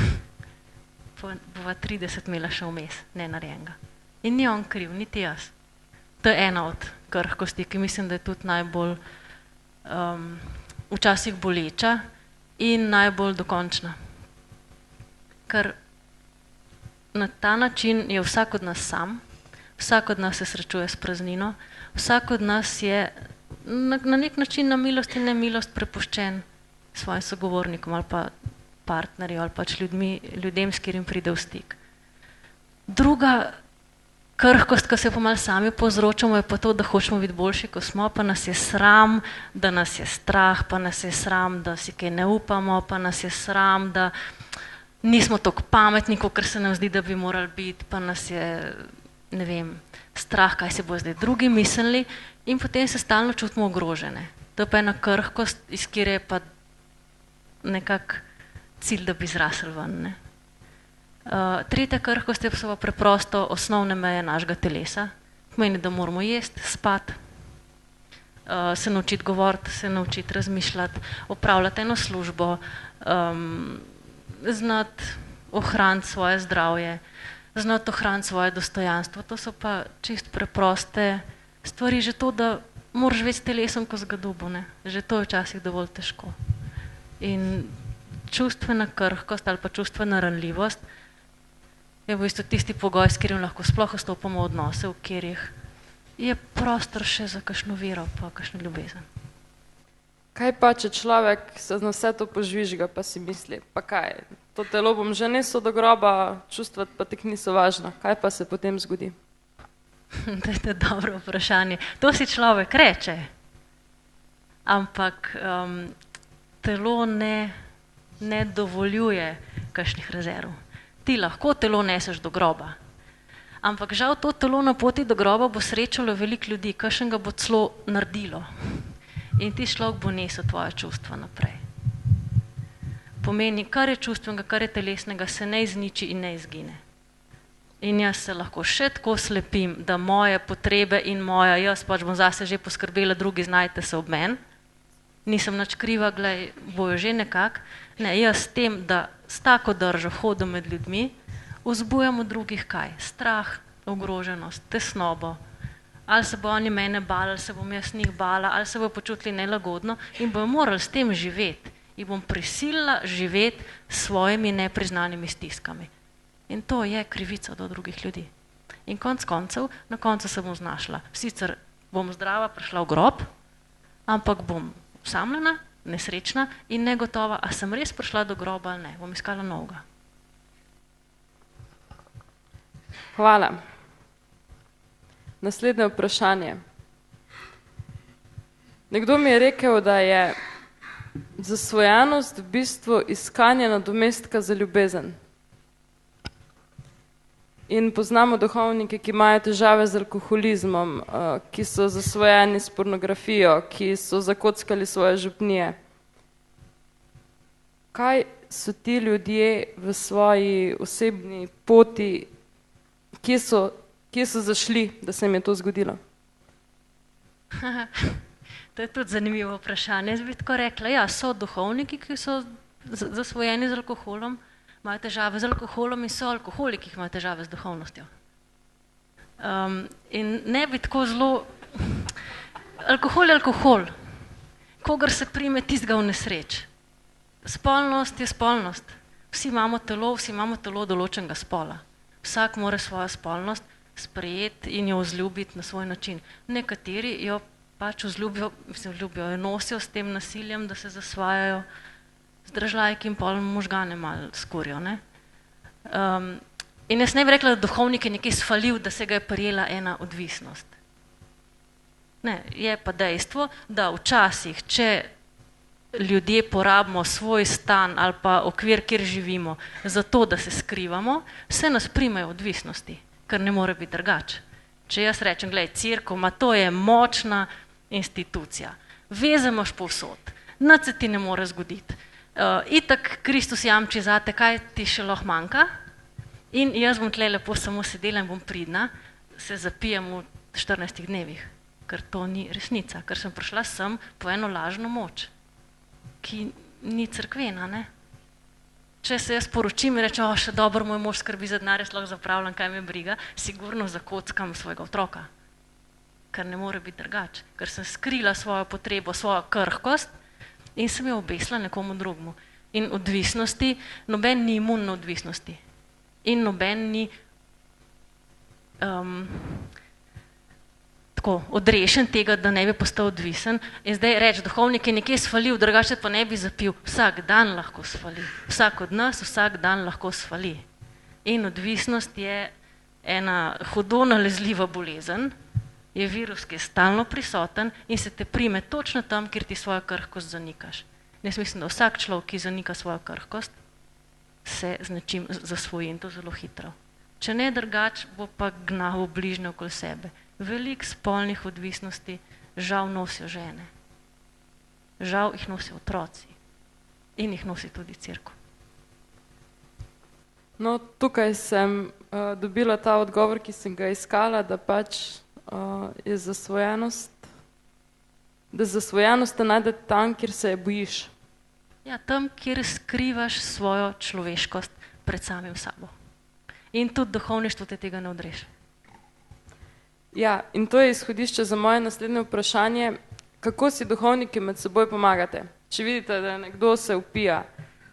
Bova 30 imela še vmes, ne narejenega. In ni on kriv, niti jaz. To je ena od krhkosti, ki mislim, da je tudi najbolj včasih boleča in najbolj dokončna. Ker na ta način je vsak od nas sam, vsak od nas se srečuje s praznino, vsak od nas je na nek način na milost in nemilost prepuščen svojim sogovornikom ali pa partnerju ali pač ljudem, s katerim pride v stik. Druga krhkost, ko se pa malo sami povzročamo, je pa to, da hočemo biti boljši, ko smo, pa nas je sram, da nas je strah, pa nas je sram, da si kaj ne upamo, pa nas je sram, da nismo toliko pametni, kot se nam zdi, da bi morali biti, pa nas je, ne vem, strah, kaj se bo zdaj drugi mislili, in potem se stalno čutimo ogrožene. To je pa ena krhkost, iz kjer je pa nekak cilj, da bi zrasli ven, ne. Tretja krhkost je pa preprosto osnovne meje našega telesa. Pomeni, da moramo jesti, spati, se naučiti govoriti, se naučiti razmišljati, opravljati eno službo, znati ohraniti svoje zdravje, znati ohraniti svoje dostojanstvo. To so pa čist preproste stvari, že to, da moraš živeti s telesom, ko zgadubo, ne. Že to je včasih dovolj težko. In čustvena krhkost ali pa čustvena ranljivost je v bistvu tisti pogoj, s katerim lahko sploh vstopamo v odnose, v katerih je prostor še za kakšno vero pa kakšno ljubezen. Kaj pa, če človek se na vse to požvižga, pa si misli, pa kaj, to telo bom že nesel do groba, čustva pa tek niso važna. Kaj pa se potem zgodi? To je dobro vprašanje. To si človek reče, ampak telo ne dovoljuje kakšnih rezerv. Ti lahko telo neseš do groba, ampak žal to telo na poti do groba bo srečalo veliko ljudi, kakšen ga bo celo naredilo. In ti človek bo nesel tvoje čustva naprej. Pomeni, kar je čustvenega, kar je telesnega, se ne izniči in ne izgine. In jaz se lahko še tako slepim, da moje potrebe in moja, jaz pač bom zase že poskrbela, drugi znajte se ob meni, nisem nič kriva, glej, bojo že nekako. Ne, jaz s tem, da s tako držo hodim med ljudmi, vzbujam od drugih kaj? Strah, ogroženost, tesnobo. Ali se bo oni mene bali, ali se bom jaz njih bala, ali se bo počutili nelagodno in bojo morali s tem živeti. In bom prisilila živeti s svojimi nepriznanimi stiskami. In to je krivica do drugih ljudi. In konec koncev, na koncu se bom znašla. Sicer bom zdrava prišla v grob, ampak bom osamljena, nesrečna in negotova, a sem res prišla do groba ali ne. Bom iskala novega. Hvala. Naslednje vprašanje. Nekdo mi je rekel, da je zasvojenost v bistvu iskanje nadomestka za ljubezen. In poznamo duhovnike, ki imajo težave z alkoholizmom, ki so zasvojeni s pornografijo, ki so zakockali svoje župnije. Kaj so ti ljudje v svoji osebni poti, kje so zašli, da se jim je to zgodilo? To je tudi zanimivo vprašanje. Jaz bi tako rekla, ja, so duhovniki, ki so zasvojeni z alkoholom, imajo težave z alkoholom in so alkoholiki, ki imajo težave z duhovnostjo. In ne bi tako zelo... Alkohol je alkohol. Kogar se prime, tistega v nesreč. Spolnost je spolnost. Vsi imamo telo določenega spola. Vsak mora svojo spolnost sprejeti in jo vzljubiti na svoj način. Nekateri jo pač vzljubijo, jo nosijo s tem nasiljem, da se zasvajajo z dražljajki in pol možgane malo skurijo. In jaz ne bi rekla, da duhovnik je nekaj sfalil, da se ga je prijela ena odvisnost. Ne, je pa dejstvo, da včasih, če ljudje porabimo svoj stan ali pa okvir, kjer živimo, zato, da se skrivamo, se nas primejo odvisnosti, ker ne more biti drugače. Če jaz rečem, glej, cerkev, to je močna institucija, veze imaš povsod, nič se ti ne more zgoditi. Itak Kristus jamči zate, kaj ti še lahko manjka, in jaz bom tle lepo samo sedela in bom pridna, se zapijem v 14 dnevih, ker to ni resnica, ker sem prišla sem po eno lažno moč, ki ni cerkvena, ne. Če se jaz poročim in rečem, še dobro, moj mož skrbi za denar, jaz lahko zapravljam, kaj me briga, sigurno zakockam svojega otroka, ker ne more biti drugače, ker sem skrila svojo potrebo, svojo krhkost in sem jo obesila nekomu drugemu. In odvisnosti, noben ni imun na odvisnosti in noben ni tako odrešen tega, da ne bi postal odvisen. In zdaj reči, duhovnik je nekje sfalil, drugače pa ne bi zapil. Vsak dan lahko sfali. Vsak od nas vsak dan lahko sfali. In odvisnost je ena hudo nalezljiva bolezen, je virus, ki je stalno prisoten in se te prime točno tam, kjer ti svojo krhkost zanikaš. Jaz mislim, da vsak človek, ki zanika svojo krhkost, se z nečim zasvoji in to zelo hitro. Če ne drugače, bo pa gnal bližnje okoli sebe. Veliko spolnih odvisnosti žal nosijo žene. Žal jih nosijo otroci. In jih nosi tudi cerkev. No, tukaj sem dobila ta odgovor, ki sem ga iskala, da pač je zasvojenost, da zasvojenost te najde tam, kjer se je bojiš. Ja, tam, kjer skrivaš svojo človeškost pred samim sabo. In tudi duhovništvo te tega ne odreše. Ja, in to je izhodišče za moje naslednje vprašanje. Kako si duhovniki med seboj pomagate? Če vidite, da nekdo se upija,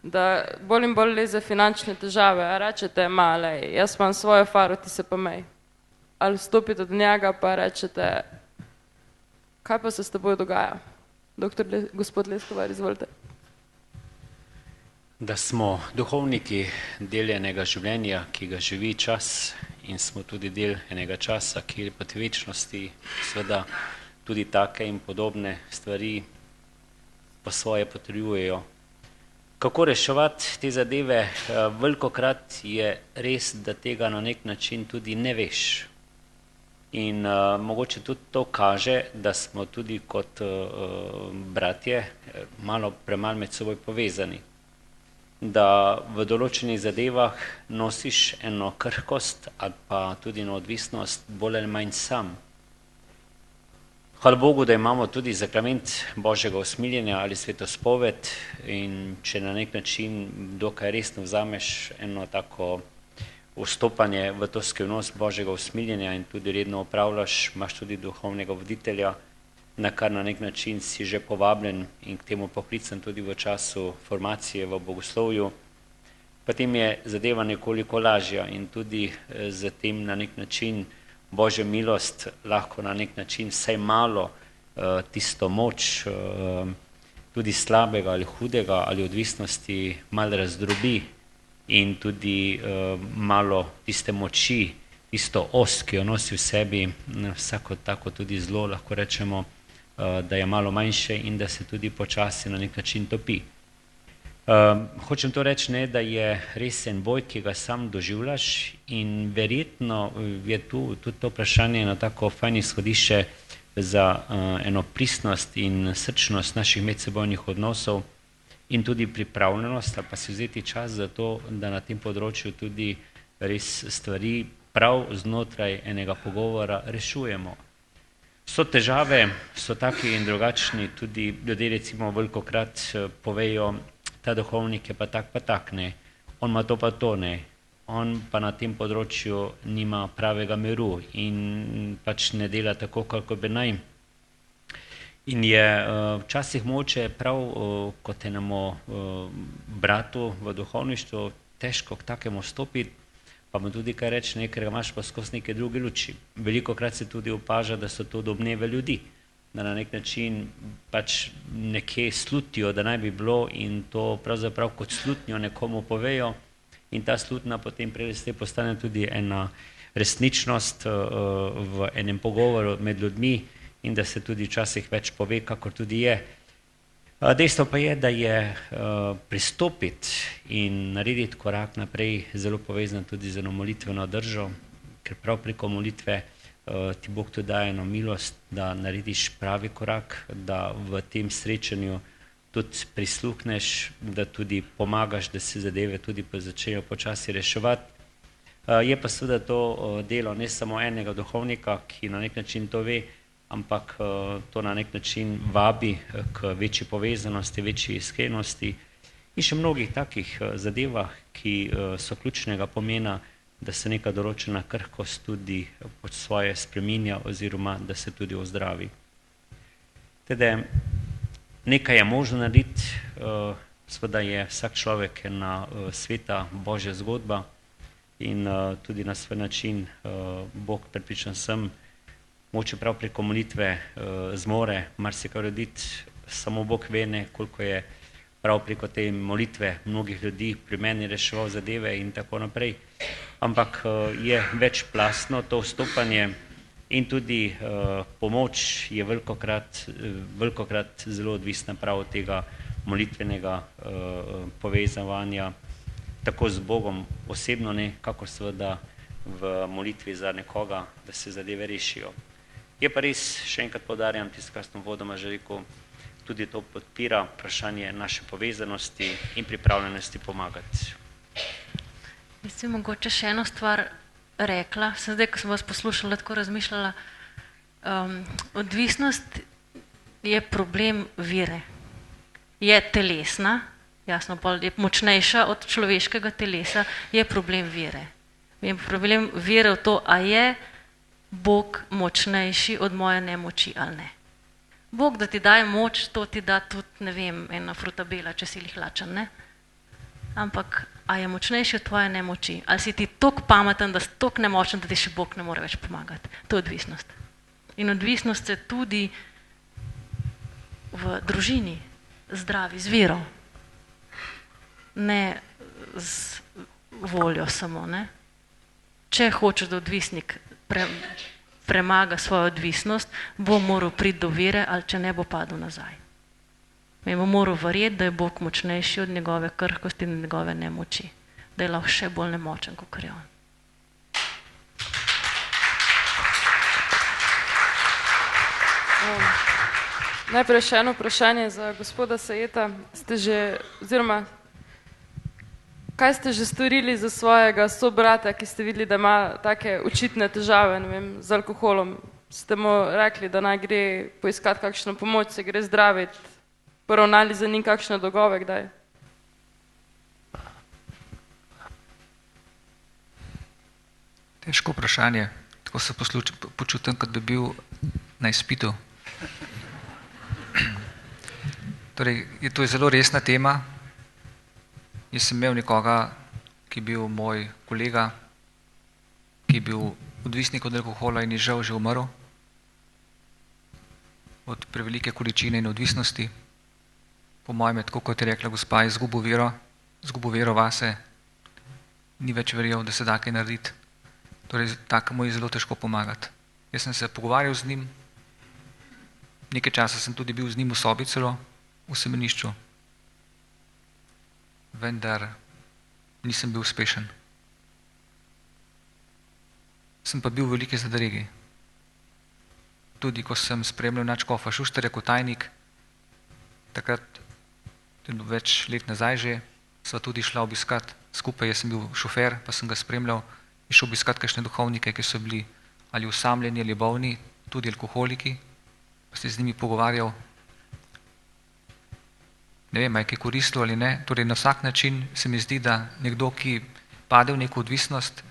da bolj in bolj leze finančne težave, a rečete, malej, jaz imam svojo faro, ti se pa mej. Ali vstopite do njega pa rečete, kaj pa se s teboj dogaja? Gospod Leskovar, izvolite. Da smo duhovniki del enega življenja, ki ga živi čas, in smo tudi del enega časa, ki je pod večnosti, seveda tudi take in podobne stvari po svoje potrjujejo. Kako reševati te zadeve? Velikokrat je res, da tega na nek način tudi ne veš. In mogoče tudi to kaže, da smo tudi kot bratje premalo med seboj povezani. Da v določenih zadevah nosiš eno krhkost ali pa tudi eno odvisnost bolj ali manj sam. Hvala Bogu, da imamo tudi sakrament Božjega usmiljenja ali svetospoved, in če na nek način dokaj resno vzameš eno tako vstopanje v to skrivnost Božjega usmiljenja in tudi redno opravljaš, imaš tudi duhovnega voditelja, na kar na nek način si že povabljen in k temu poklican tudi v času formacije v bogoslovju, potem je zadeva nekoliko lažja in tudi z tem na nek način Božja milost lahko na nek način vsaj malo tisto moč tudi slabega ali hudega ali odvisnosti malo razdrobi in tudi malo tiste moči, tisto os, ki jo nosi v sebi, vsako tako tudi zlo, lahko rečemo, da je malo manjše in da se tudi počasi na nek način topi. Hočem to reči, ne, da je res en boj, ki ga sam doživljaš, in verjetno je tu tudi to vprašanje na tako fajn izhodišče za eno pristnost in srčnost naših medsebojnih odnosov in tudi pripravljenost ali pa si vzeti čas za to, da na tem področju tudi res stvari prav znotraj enega pogovora rešujemo. So težave, so taki in drugačni, tudi ljudje recimo velikokrat povejo, ta duhovnik je pa tak ne, on ima to pa to ne, on pa na tem področju nima pravega miru in pač ne dela tako, kako bi naj. In je včasih moče prav kot enemu bratu v duhovništvu težko k takemu stopiti, pa mu tudi kaj reči, ker ga imaš pa skozi neke druge luči. Velikokrat se tudi opaža, da so to domneve ljudi, da na nek način pač nekje slutijo, da naj bi bilo in to pravzaprav kot slutnjo nekomu povejo in ta slutna potem preleste postane tudi ena resničnost v enem pogovoru med ljudmi in da se tudi včasih več pove, kakor tudi je. Dejstvo pa je, da je pristopiti in narediti korak naprej zelo povezan tudi z eno molitveno držo, ker prav preko molitve ti Bog tudi daje eno milost, da narediš pravi korak, da v tem srečanju tudi prisluhneš, da tudi pomagaš, da se zadeve tudi začnejo počasi reševati. Je pa seveda to delo ne samo enega duhovnika, ki na nek način to ve, ampak to na nek način vabi k večji povezanosti, večji iskrenosti in še mnogih takih zadevah, ki so ključnega pomena, da se neka določena krhkost tudi pod svoje spreminja oziroma da se tudi ozdravi. Teda nekaj je možno narediti, seveda je vsak človek ena sveta Božja zgodba in tudi na svoj način Bog, prepričan sem, moče prav preko molitve zmore marsikaj urediti, samo Bog ve, koliko je prav preko te molitve mnogih ljudi pri meni reševal zadeve in tako naprej. Ampak je večplastno to vstopanje in tudi pomoč je velikokrat zelo odvisna prav od tega molitvenega povezovanja tako z Bogom osebno, kakor seveda v molitvi za nekoga, da se zadeve rešijo. Je pa res, še enkrat poudarjam, tisto, kar sem vodoma že rekel, tudi to podpira vprašanje naše povezanosti in pripravljenosti pomagati. Jaz bi mogoče še eno stvar rekla, sem zdaj, ko sem vas poslušala, tako razmišljala, odvisnost je problem vere. Je telesna, jasno, je močnejša od človeškega telesa, je problem vere. Je problem vere v to, a je Bog močnejši od moje nemoči ali ne. Bog, da ti daje moč, to ti da tudi, ne vem, ena frutabela, če si jih hlačen, ne? Ampak, a je močnejši od tvoje nemoči? Ali si ti toliko pameten, da si toliko nemočen, da ti še Bog ne more več pomagati? To je odvisnost. In odvisnost se tudi v družini zdravi, z vero. Ne z voljo samo, ne? Če hočeš, da odvisnik premaga svojo odvisnost, bo moral priti do vere, ali če ne bo padel nazaj. In bo moral verjeti, da je Bog močnejši od njegove krhkosti in njegove nemoči, da je lahko še bolj nemočen, kot je on. Najprej še eno vprašanje za gospoda Sajeta. Kaj ste že storili za svojega sobrata, ki ste videli, da ima take očitne težave, ne vem, z alkoholom? Ste mu rekli, da naj gre poiskati kakšno pomoč, se gre zdraviti, poravnali za njim kakšne dolgove, kdaj? Težko vprašanje. Tako se počutim, kot bi bil na izpitu. Torej, to je zelo resna tema. Jaz sem imel nekoga, ki je bil moj kolega, ki je bil odvisnik od alkohola in je žal že umrl od prevelike količine in odvisnosti. Po mojem je tako, kot je rekla gospa, izgubil vero vase, ni več verjel, da se da kaj narediti. Torej, takemu je zelo težko pomagati. Jaz sem se pogovarjal z njim, nekaj časa sem tudi bil z njim v sobi celo, v semenišču, vendar nisem bil uspešen. Sem pa bil v veliki zadregi. Tudi ko sem spremljal nadškofa Šuštarja kot tajnik, takrat, več let nazaj že, sva tudi šla obiskat skupaj, jaz sem bil šofer, pa sem ga spremljal in šel obiskat kakšne duhovnike, ki so bili ali osamljeni ali bolni, tudi alkoholiki, pa se z njimi pogovarjal, ne vem, je kaj koristilo ali ne, torej na vsak način se mi zdi, da nekdo, ki pade v neko odvisnost,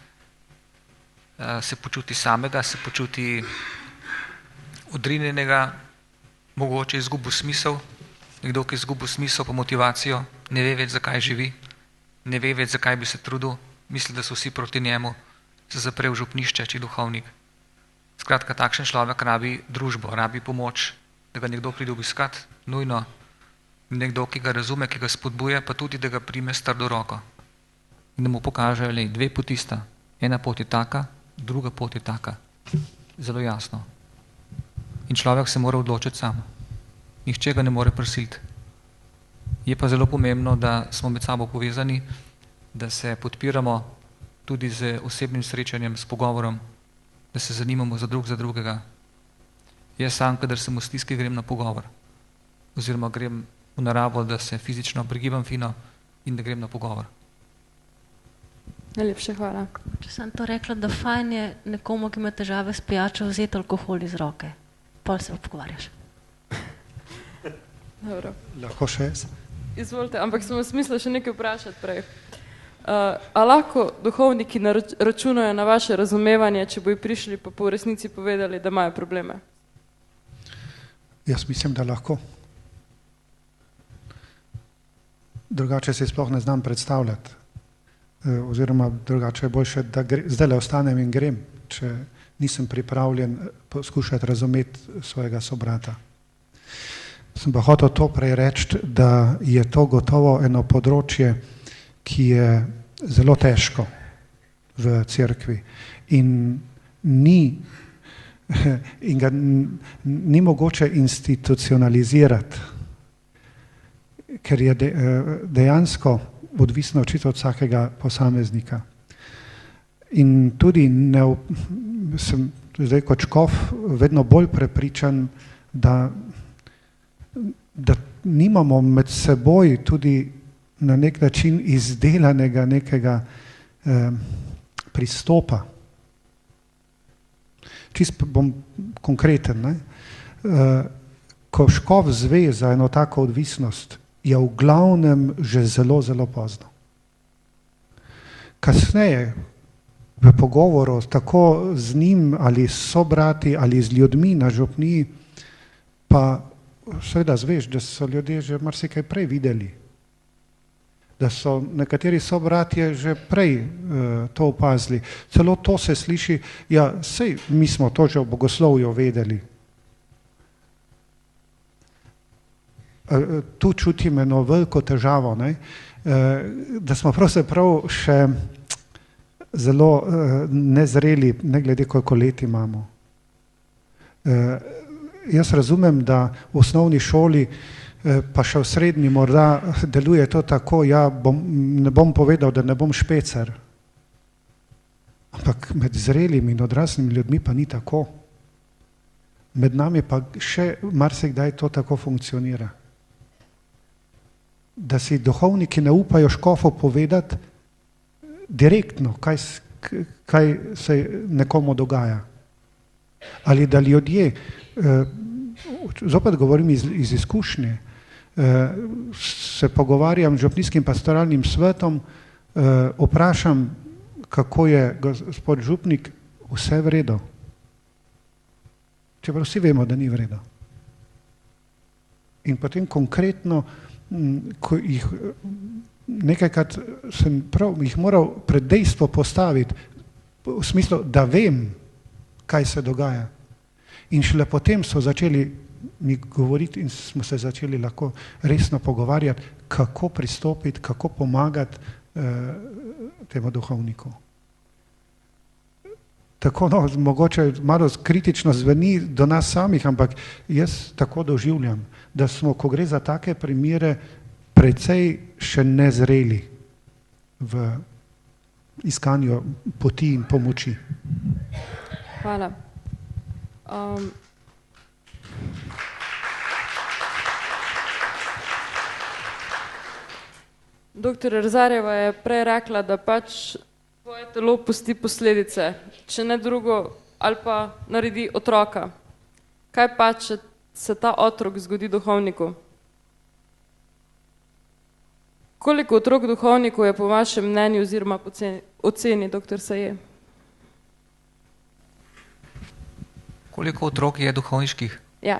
se počuti samega, se počuti odrinjenega, mogoče izgubil smisel, nekdo, ki izgubil smisel pa motivacijo, ne ve več, zakaj živi, ne ve več, zakaj bi se trudil, misli, da so vsi proti njemu, se zapre v župnišče, če je duhovnik. Skratka, takšen človek rabi družbo, rabi pomoč, da ga nekdo pride obiskat, nujno nekdo, ki ga razume, ki ga spodbuja, pa tudi, da ga prime s trdo roko. In da mu pokaže, lej, dve poti sta. Ena pot je taka, druga pot je taka. Zelo jasno. In človek se mora odločiti sam. Nihče ga ne more prisiliti. Je pa zelo pomembno, da smo med sabo povezani, da se podpiramo tudi z osebnim srečanjem, s pogovorom, da se zanimamo za drugega. Jaz sam, kadar sem v stiski, grem na pogovor. Oziroma grem v naravo, da se fizično prigibam fino in da grem na pogovor. Najlepša hvala. Če sem to rekla, da fajn je nekomu, ki ima težave s pijačo, vzeti alkohol iz roke. Pol se pogovarjaš. Dobro. Lahko še jaz? Izvolite, ampak sem vas mislila še nekaj vprašati prej. A lahko duhovniki računajo na vaše razumevanje, če bojo prišli pa po resnici povedali, da imajo probleme? Jaz mislim, da lahko. Drugače se sploh ne znam predstavljati. Oziroma drugače je boljše, da zdaj ostanem in grem, če nisem pripravljen poskušati razumeti svojega sobrata. Sem pa hotel to prej reči, da je to gotovo eno področje, ki je zelo težko v cerkvi in ga ni mogoče institucionalizirati, ker je dejansko odvisno očitno od vsakega posameznika. In tudi sem zdaj kot škof vedno bolj prepričan, da nimamo med seboj tudi na nek način izdelanega nekega pristopa. Čist bom konkreten, ne? Ko škof zve za eno tako odvisnost, je v glavnem že zelo, zelo pozno. Kasneje v pogovoru tako z njim ali s sobrati ali z ljudmi na župniji, pa seveda zveš, da so ljudje že marsikaj prej videli. Da so nekateri sobratje že prej to opazili. Celo to se sliši, ja, sej mi smo to že v bogoslovju vedeli. Tu čutim eno veliko težavo, ne? Da smo pravzaprav še zelo nezreli, ne glede koliko let imamo. Jaz razumem, da v osnovni šoli, pa še v srednji morda deluje to tako, ja, ne bom povedal, da ne bom špecer. Ampak med zrelimi in odraslimi ljudmi pa ni tako. Med nami pa še marsikdaj to tako funkcionira. Da si duhovniki ne upajo škofov povedati direktno, kaj se nekomu dogaja. Ali da ljudje, zopet govorim iz izkušnje, se pogovarjam z župnijskim pastoralnim svetom, vprašam, kako je gospod župnik, vse v redu. Čeprav vsi vemo, da ni v redu. In potem konkretno, ko jih nekajkrat sem jih moral pred dejstvo postaviti, v smislu, da vem, kaj se dogaja. In šele potem so začeli mi govoriti in smo se začeli lahko resno pogovarjati, kako pristopiti, kako pomagati temu duhovniku. Tako, no, mogoče malo kritično zveni do nas samih, ampak jaz tako doživljam, da smo, ko gre za take primere, precej še nezreli v iskanju poti in pomoči. Hvala. Doktor Rezarjeva je prej rekla, da pač svoje telo pusti posledice, če ne drugo, ali pa naredi otroka. Kaj pa, če se ta otrok zgodi duhovniku? Koliko otrok duhovnikov je po vašem mnenju oziroma po oceni, doktor Saje? Koliko otrok je duhovniških? Ja.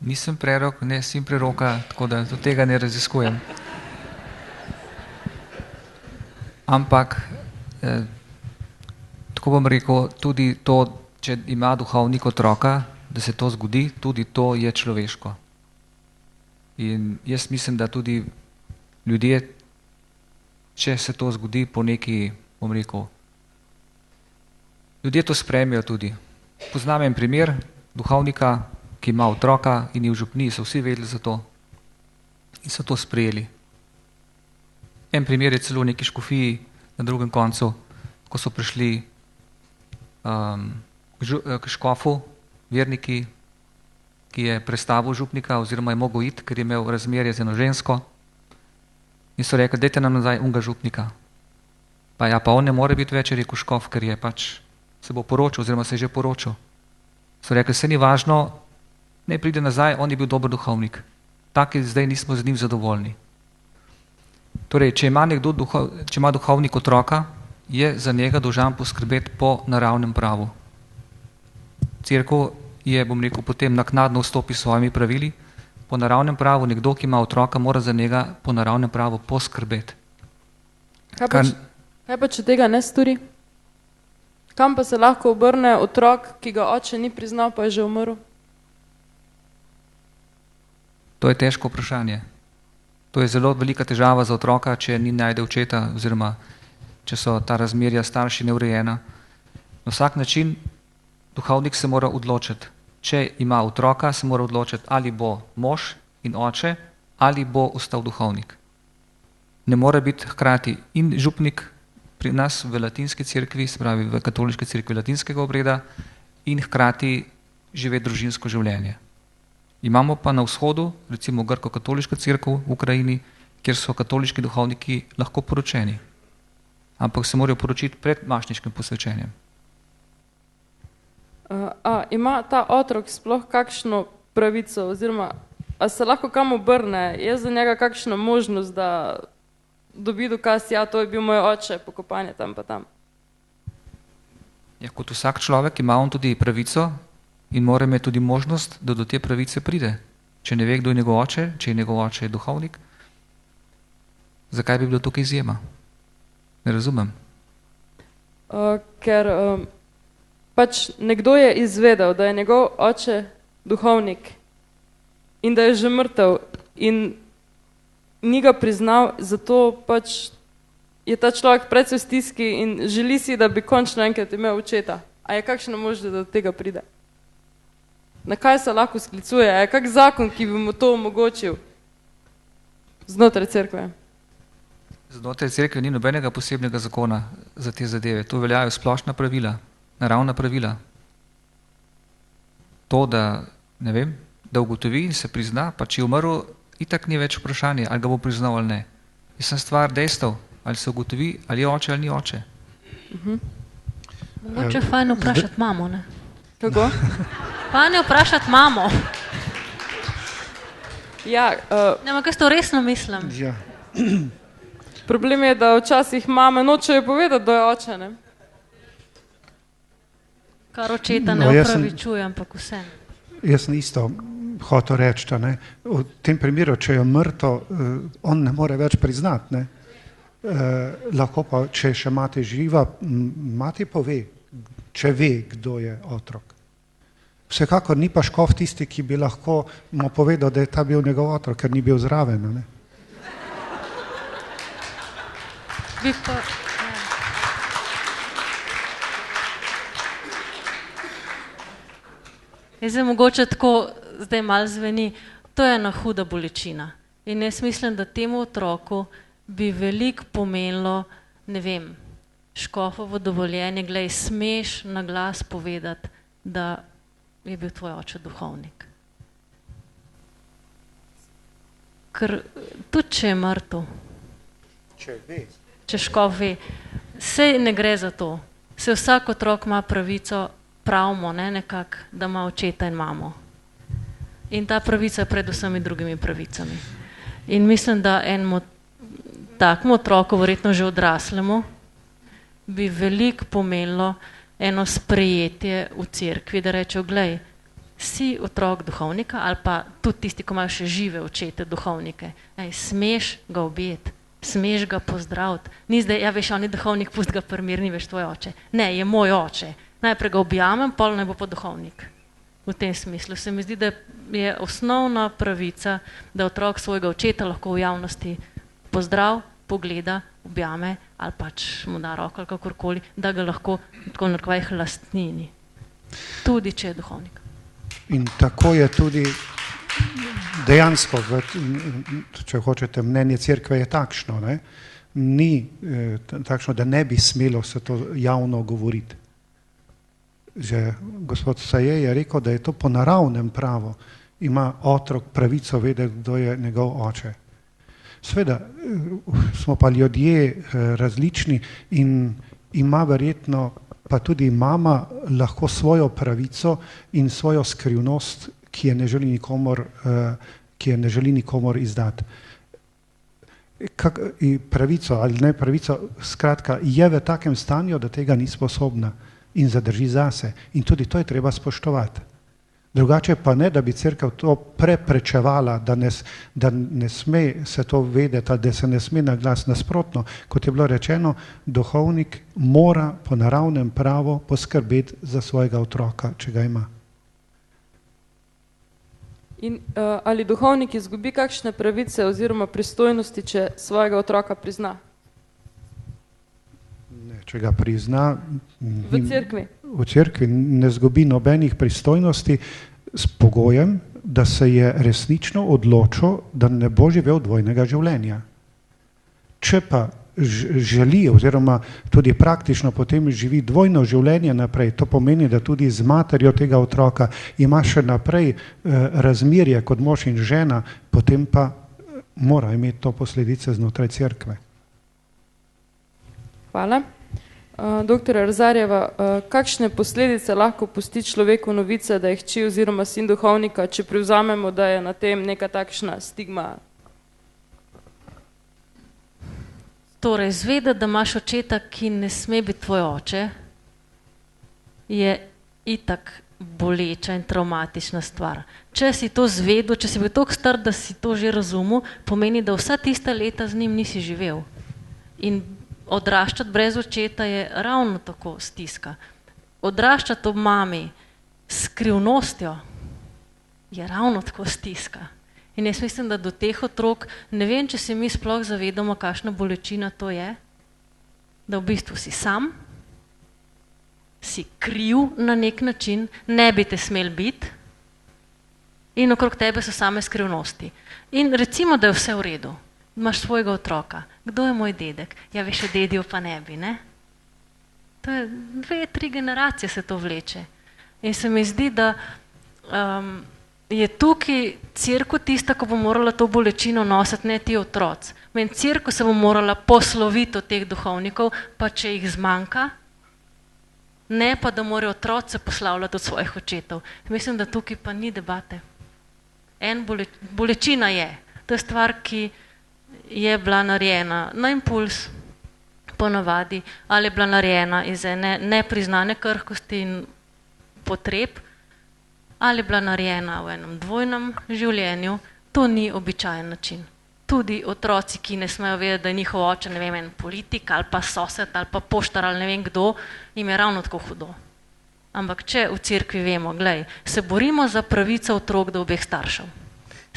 Nisem prerok, ne sem preroka, tako da do tega ne raziskujem. Ampak, tako bom rekel, tudi to, če ima duhovnik otroka, da se to zgodi, tudi to je človeško. In jaz mislim, da tudi ljudje, če se to zgodi po neki, bom rekel, ljudje to sprejmejo tudi. Poznam en primer duhovnika, ki ima otroka in je v župniji, so vsi vedeli za to in so to sprejeli. En primer je celo v neki škofiji na drugem koncu, ko so prišli k škofu, verniki, ki je prestavil župnika oziroma je mogel iti, ker je imel razmerje z eno žensko in so rekli, dajte nam nazaj unga župnika. Pa on ne more biti več, je rekel škof, ker je pač se bo poročil oziroma se je že poročil. So rekli, se ni važno, ne pride nazaj, on je bil dober duhovnik. Taki zdaj nismo z njim zadovoljni. Torej, če ima duhovnik otroka, je za njega dolžan poskrbeti po naravnem pravu. Cerkev je, bom rekel, potem naknadno vstopi s svojimi pravili. Po naravnem pravu nekdo, ki ima otroka, mora za njega po naravnem pravu poskrbeti. Kaj pa, če tega ne stori? Kam pa se lahko obrne otrok, ki ga oče ni priznal, pa je že umrl? To je težko vprašanje. To je zelo velika težava za otroka, če ni najde očeta oziroma če so ta razmerja starši neurejena. Na vsak način duhovnik se mora odločiti. Če ima otroka, se mora odločiti, ali bo mož in oče, ali bo ostal duhovnik. Ne more biti hkrati in župnik pri nas v latinski cerkvi, se pravi v katoliški cerkvi latinskega obreda, in hkrati živeti družinsko življenje. Imamo pa na vzhodu, recimo grko-katoliško cerkev v Ukrajini, kjer so katoliški duhovniki lahko poročeni, ampak se morajo poročiti pred mašniškim posvečenjem. Ima ta otrok sploh kakšno pravico oziroma a se lahko kam obrne? Je za njega kakšna možnost, da dobi dokaz, ja, to je bil moj oče, pokopanje tam pa tam? Ja, kot vsak človek ima on tudi pravico in mora imeti tudi možnost, da do te pravice pride. Če ne ve, kdo je njegov oče, če je njegov oče duhovnik, zakaj bi bilo tukaj izjema? Ne razumem. Ker pač nekdo je izvedel, da je njegov oče duhovnik in da je že mrtev in ni ga priznal, zato pač je ta človek predvsej v stiski in želi si, da bi končno enkrat imel očeta. A je kakšna možnost, da do tega pride? Na kaj se lahko sklicuje? A je kak zakon, ki bi mu to omogočil znotraj cerkve? Znotraj cerkve ni nobenega posebnega zakona za te zadeve. To veljajo splošna pravila, naravna pravila. To, da, ne vem, da ugotovi in se prizna, pa če je umrl, itak ni več vprašanje, ali ga bo priznal ali ne. Je sem stvar dejstev, ali se ugotovi, ali je oče ali ni oče. Mogoče fajn vprašati mamo, ne? Kako? Fajn je vprašati mamo. Ja, Ne, ampak jaz to resno mislim. Ja. problem je, da včasih mame nočejo povedati, da je oče, ne? Kar očeta No, ne jaz sem- opravičuje, ampak vse. Jaz sem isto hotel reči, ne. V tem primeru, če je mrtev, on ne more več priznati, ne. Lahko pa, če še mati živa, mati pove, če ve, kdo je otrok. Vsekakor ni pa škof tisti, ki bi lahko mu povedal, da je ta bil njegov otrok, ker ni bil zraven, ne. Bi pa, Jaz se mogoče tako zdaj malo zveni, to je ena huda bolečina. In jaz mislim, da temu otroku bi veliko pomenilo, ne vem, škofovo dovoljenje, glej, smeš na glas povedati, da je bil tvoj oče duhovnik. Ker tudi če je mrtev, če škof ve, sej ne gre za to. Se vsak otrok ima pravico pravimo, ne, nekako, da ima očeta in mamo. In ta pravica je pred vsemi drugimi pravicami. In mislim, da enemu takemu otroku, verjetno že odraslemu, bi veliko pomenilo eno sprejetje v cerkvi, da rečejo, glej, si otrok duhovnika ali pa tudi tisti, ko imajo še žive očete duhovnike, smeš ga objeti, smeš ga pozdraviti. Ni zdaj, ja veš, on je duhovnik, pusti ga pri miru, ni veš tvoj oče. Ne, je moj oče. Najprej ga objamem, pol naj bo pa duhovnik. V tem smislu se mi zdi, da je osnovna pravica, da otrok svojega očeta lahko v javnosti pozdrav, pogleda, objame ali pač mu da roko ali kakorkoli, da ga lahko tako narekovajih lastnini. Tudi, če je duhovnik. In tako je tudi dejansko, če hočete, mnenje cerkve je takšno, ne? Ni takšno, da ne bi smelo se to javno govoriti. Že gospod Saje je rekel, da je to po naravnem pravu. Ima otrok pravico vedeti, kdo je njegov oče. Sveda, smo pa ljudje različni in ima verjetno pa tudi mama lahko svojo pravico in svojo skrivnost, ki je ne želi nikomor izdati. Pravico ali ne pravico, skratka, je v takem stanju, da tega ni sposobna in zadrži zase. In tudi to je treba spoštovati. Drugače pa ne, da bi cerkev to preprečevala, da ne sme se to vedeti, da se ne sme na glas. Nasprotno, kot je bilo rečeno, duhovnik mora po naravnem pravu poskrbeti za svojega otroka, če ga ima. In ali duhovnik izgubi kakšne pravice oziroma pristojnosti, če svojega otroka prizna? Ne, če ga prizna, v cerkvi. V cerkvi ne izgubi nobenih pristojnosti s pogojem, da se je resnično odločil, da ne bo živel dvojnega življenja. Če pa želi oziroma tudi praktično potem živi dvojno življenje naprej, to pomeni, da tudi z materjo tega otroka ima še naprej razmerje kot mož in žena, potem pa mora imeti to posledice znotraj cerkve. Hvala. Doktor Razarjeva, kakšne posledice lahko pusti človeku novice, da je hči oziroma sin duhovnika, če privzamemo, da je na tem neka takšna stigma? Torej, zvedeti, da imaš očeta, ki ne sme biti tvoj oče, je itak boleča in traumatična stvar. Če si to zvedel, če si bil toliko star, da si to že razumel, pomeni, da vsa tista leta z njim nisi živel. In odraščati brez očeta je ravno tako stiska. Odraščati ob mami s skrivnostjo je ravno tako stiska. In jaz mislim, da do teh otrok, ne vem, če se mi sploh zavedamo, kakšna bolečina to je, da v bistvu si sam, si kriv na nek način, ne bi te smel biti in okrog tebe so same skrivnosti. In recimo, da je vse v redu. Imaš svojega otroka. Kdo je moj dedek? Ja, veš, dedijo pa ne bi, ne? To je 2-3 generacije se to vleče. In se mi zdi, da je tukaj cerkev tista, ko bo morala to bolečino nositi, ne ti otroci. Meni cerkev se bo morala posloviti od teh duhovnikov, pa če jih zmanjka, ne pa, da morajo otroci poslavljati od svojih očetov. Mislim, da tukaj pa ni debate. Bolečina je. To je stvar, ki je bila narejena na impuls, ponavadi, ali je bila narejena iz ene nepriznane krhkosti in potreb, ali je bila narejena v enem dvojnem življenju, to ni običajen način. Tudi otroci, ki ne smejo vedeti, da je njihov oče, ne vem, en politik ali pa sosed ali pa poštar ali ne vem kdo, jim je ravno tako hudo. Ampak če v cerkvi vemo, glej, se borimo za pravico otrok do obeh staršev.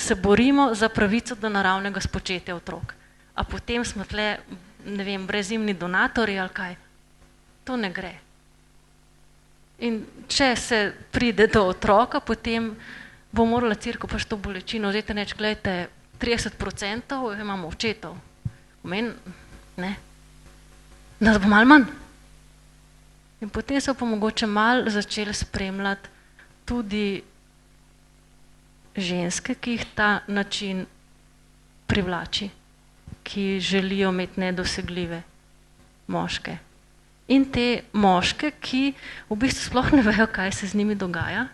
Se borimo za pravico do naravnega spočetja otrok. A potem smo tle, ne vem, brezimni donatorji ali kaj. To ne gre. In če se pride do otroka, potem bo morala cerkev pač to bolečino vzeti reči, gledajte, 30% imamo očetov. Meni, ne. Nas bo malo manj. In potem so pa mogoče malo začeli spremljati tudi ženske, ki jih ta način privlači, ki želijo imeti nedosegljive moške. in te moške, ki v bistvu sploh ne vejo, kaj se z njimi dogaja,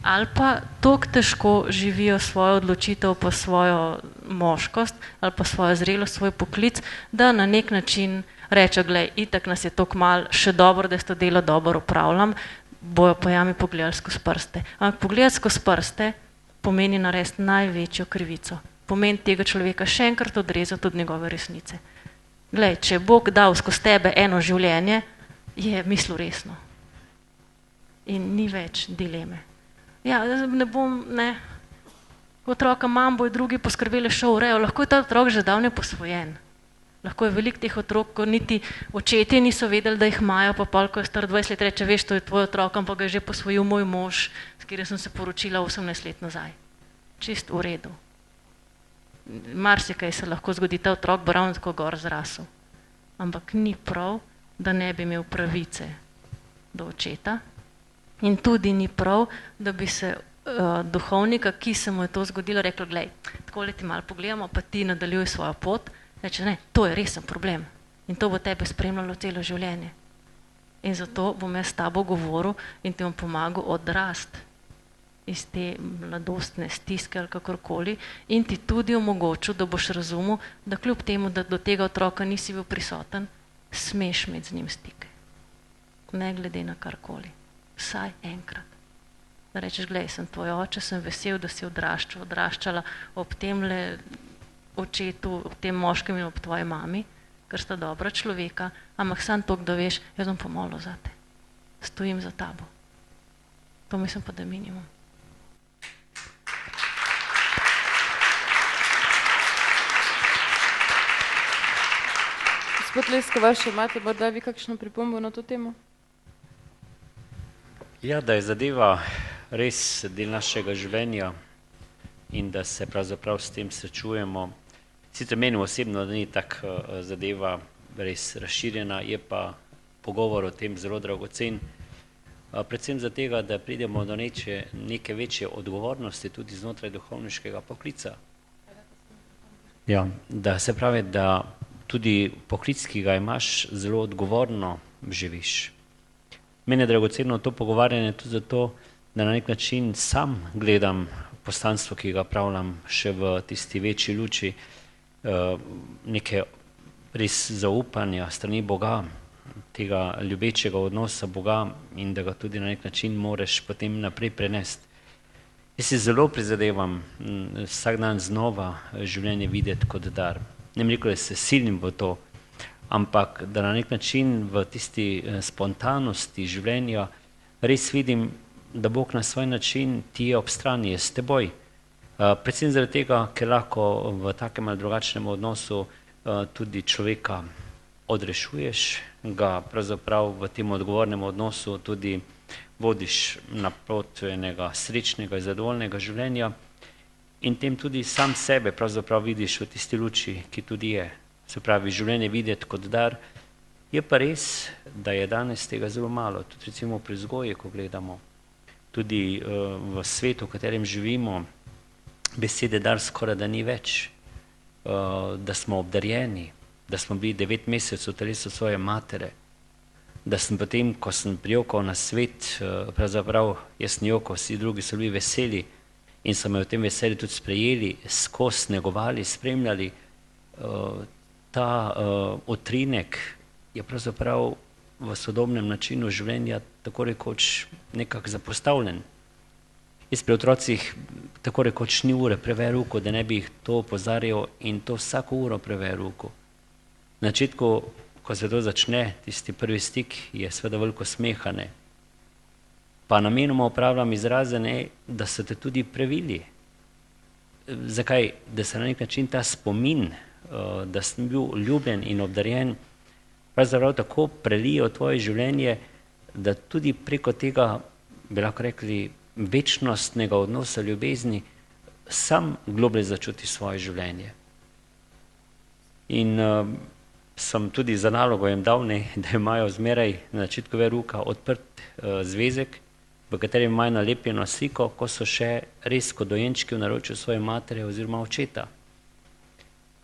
ali pa toliko težko živijo svojo odločitev pa svojo moškost ali pa svojo zrelost, svoj poklic, da na nek način rečejo, glej, itak nas je toliko malo, še dobro, da to delo dobro upravljam, bojo pa jami pogledali skozi prste. Ampak pogledati skozi prste pomeni narediti največjo krivico. Pomeni tega človeka še enkrat odrezati od njegove resnice. Glej, če je Bog dal skozi tebe eno življenje, je mislil resno. In ni več dileme. Ja, ne bom, ne, otroka imam, bojo drugi poskrbeli še urejo, lahko je ta otrok že davno posvojen. Lahko je veliko teh otrok, ko niti očetje niso vedeli, da jih imajo, pa pol, ko je star 20 let, reče, veš, to je tvoj otrok, ampak ga je že posvojil moj mož, s katerim sem se poročila 18 let nazaj. Čist v redu. Marsikaj se lahko zgodi, ta otrok bo ravno tako gor zrasel. Ampak ni prav, da ne bi imel pravice do očeta in tudi ni prav, da bi se duhovnika, ki se mu je to zgodilo, reklo, glej, takole ti malo pogledamo, pa ti nadaljuj svojo pot. Reče, ne, to je resen problem in to bo tebe spremljalo celo življenje. In zato bom jaz s tabo govoril in ti bom pomagal odrasti iz te mladostne stiske ali kakorkoli in ti tudi omogočil, da boš razumel, da kljub temu, da do tega otroka nisi bil prisoten, smeš imeti z njim stike. Ne glede na karkoli. Vsaj enkrat. Da rečeš, glej, sem tvoj oče, sem vesel, da si odraščala ob temle očetu, ob tem moškem in ob tvoji mami, ker sta dobra človeka, ampak sam toliko, da veš, jaz bom pomolil za te. Stojim za tabo. To mislim pa, da je minimum. Gospod Leskovar, še imate morda vi kakšno pripombo na to temo? Ja, da je zadeva res del našega življenja in da se pravzaprav s tem srečujemo. Sicer menim osebno, da ni tak zadeva res razširjena, je pa pogovor o tem zelo dragocen. Predvsem za tega, da pridemo do neke večje odgovornosti tudi znotraj duhovniškega poklica. Ja, da se pravi, da tudi poklic, ki ga imaš, zelo odgovorno živiš. Meni je dragoceno to pogovarjanje tudi zato, da na nek način sam gledam poslanstvo, ki ga pravljam še v tisti večji luči, neke res zaupanja strani Boga, tega ljubečega odnosa Boga in da ga tudi na nek način moreš potem naprej prenesti. Jaz si zelo prizadevam vsak dan znova življenje videti kot dar. Ne bom rekel, da se silim v to, ampak da na nek način v tisti spontanosti življenja res vidim, da Bog na svoj način ti je ob strani, je s teboj. Predvsem zaradi tega, ker lahko v takem ali drugačnem odnosu tudi človeka odrešuješ, ga pravzaprav v tem odgovornem odnosu tudi vodiš naproti enega srečnega in zadovoljnega življenja in tem tudi sam sebe pravzaprav vidiš v tisti luči, ki tudi je. Se pravi, življenje videti kot dar, je pa res, da je danes tega zelo malo, tudi recimo pri vzgoji, ko gledamo, tudi v svetu, v katerem živimo, besede dar skoraj da ni več, da smo obdarjeni, da smo bili 9 mesecev v telesu svoje matere, da sem potem, ko sem prijokal na svet, pravzaprav jaz sem jokal, vsi drugi so bili veseli in so me v tem veselju tudi sprejeli, skozi negovali, spremljali. Ta utrinek je pravzaprav v sodobnem načinu življenja tako rekoč nekako zapostavljen. Jaz pri otrocih tako rekoč ni ure preveč ruko, da ne bi jih to opozarjal in to vsako uro preveč ruko. Na začetku, ko se to začne, tisti prvi stik je seveda veliko smehane. Pa namenoma upravljam izrazene, da so te tudi previli. Zakaj? Da se na nek način ta spomin, da sem bil ljubljen in obdarjen, pravzaprav tako prelije v tvoje življenje, da tudi preko tega, bi lahko rekli, večnostnega odnosa ljubezni, sam globlje začuti svoje življenje. In sem tudi za nalogo jim dal, da imajo zmeraj na začetku veruka odprt zvezek, v katerem imajo nalepljeno sliko, ko so še res kot dojenčki v naročju svoje matere oziroma očeta.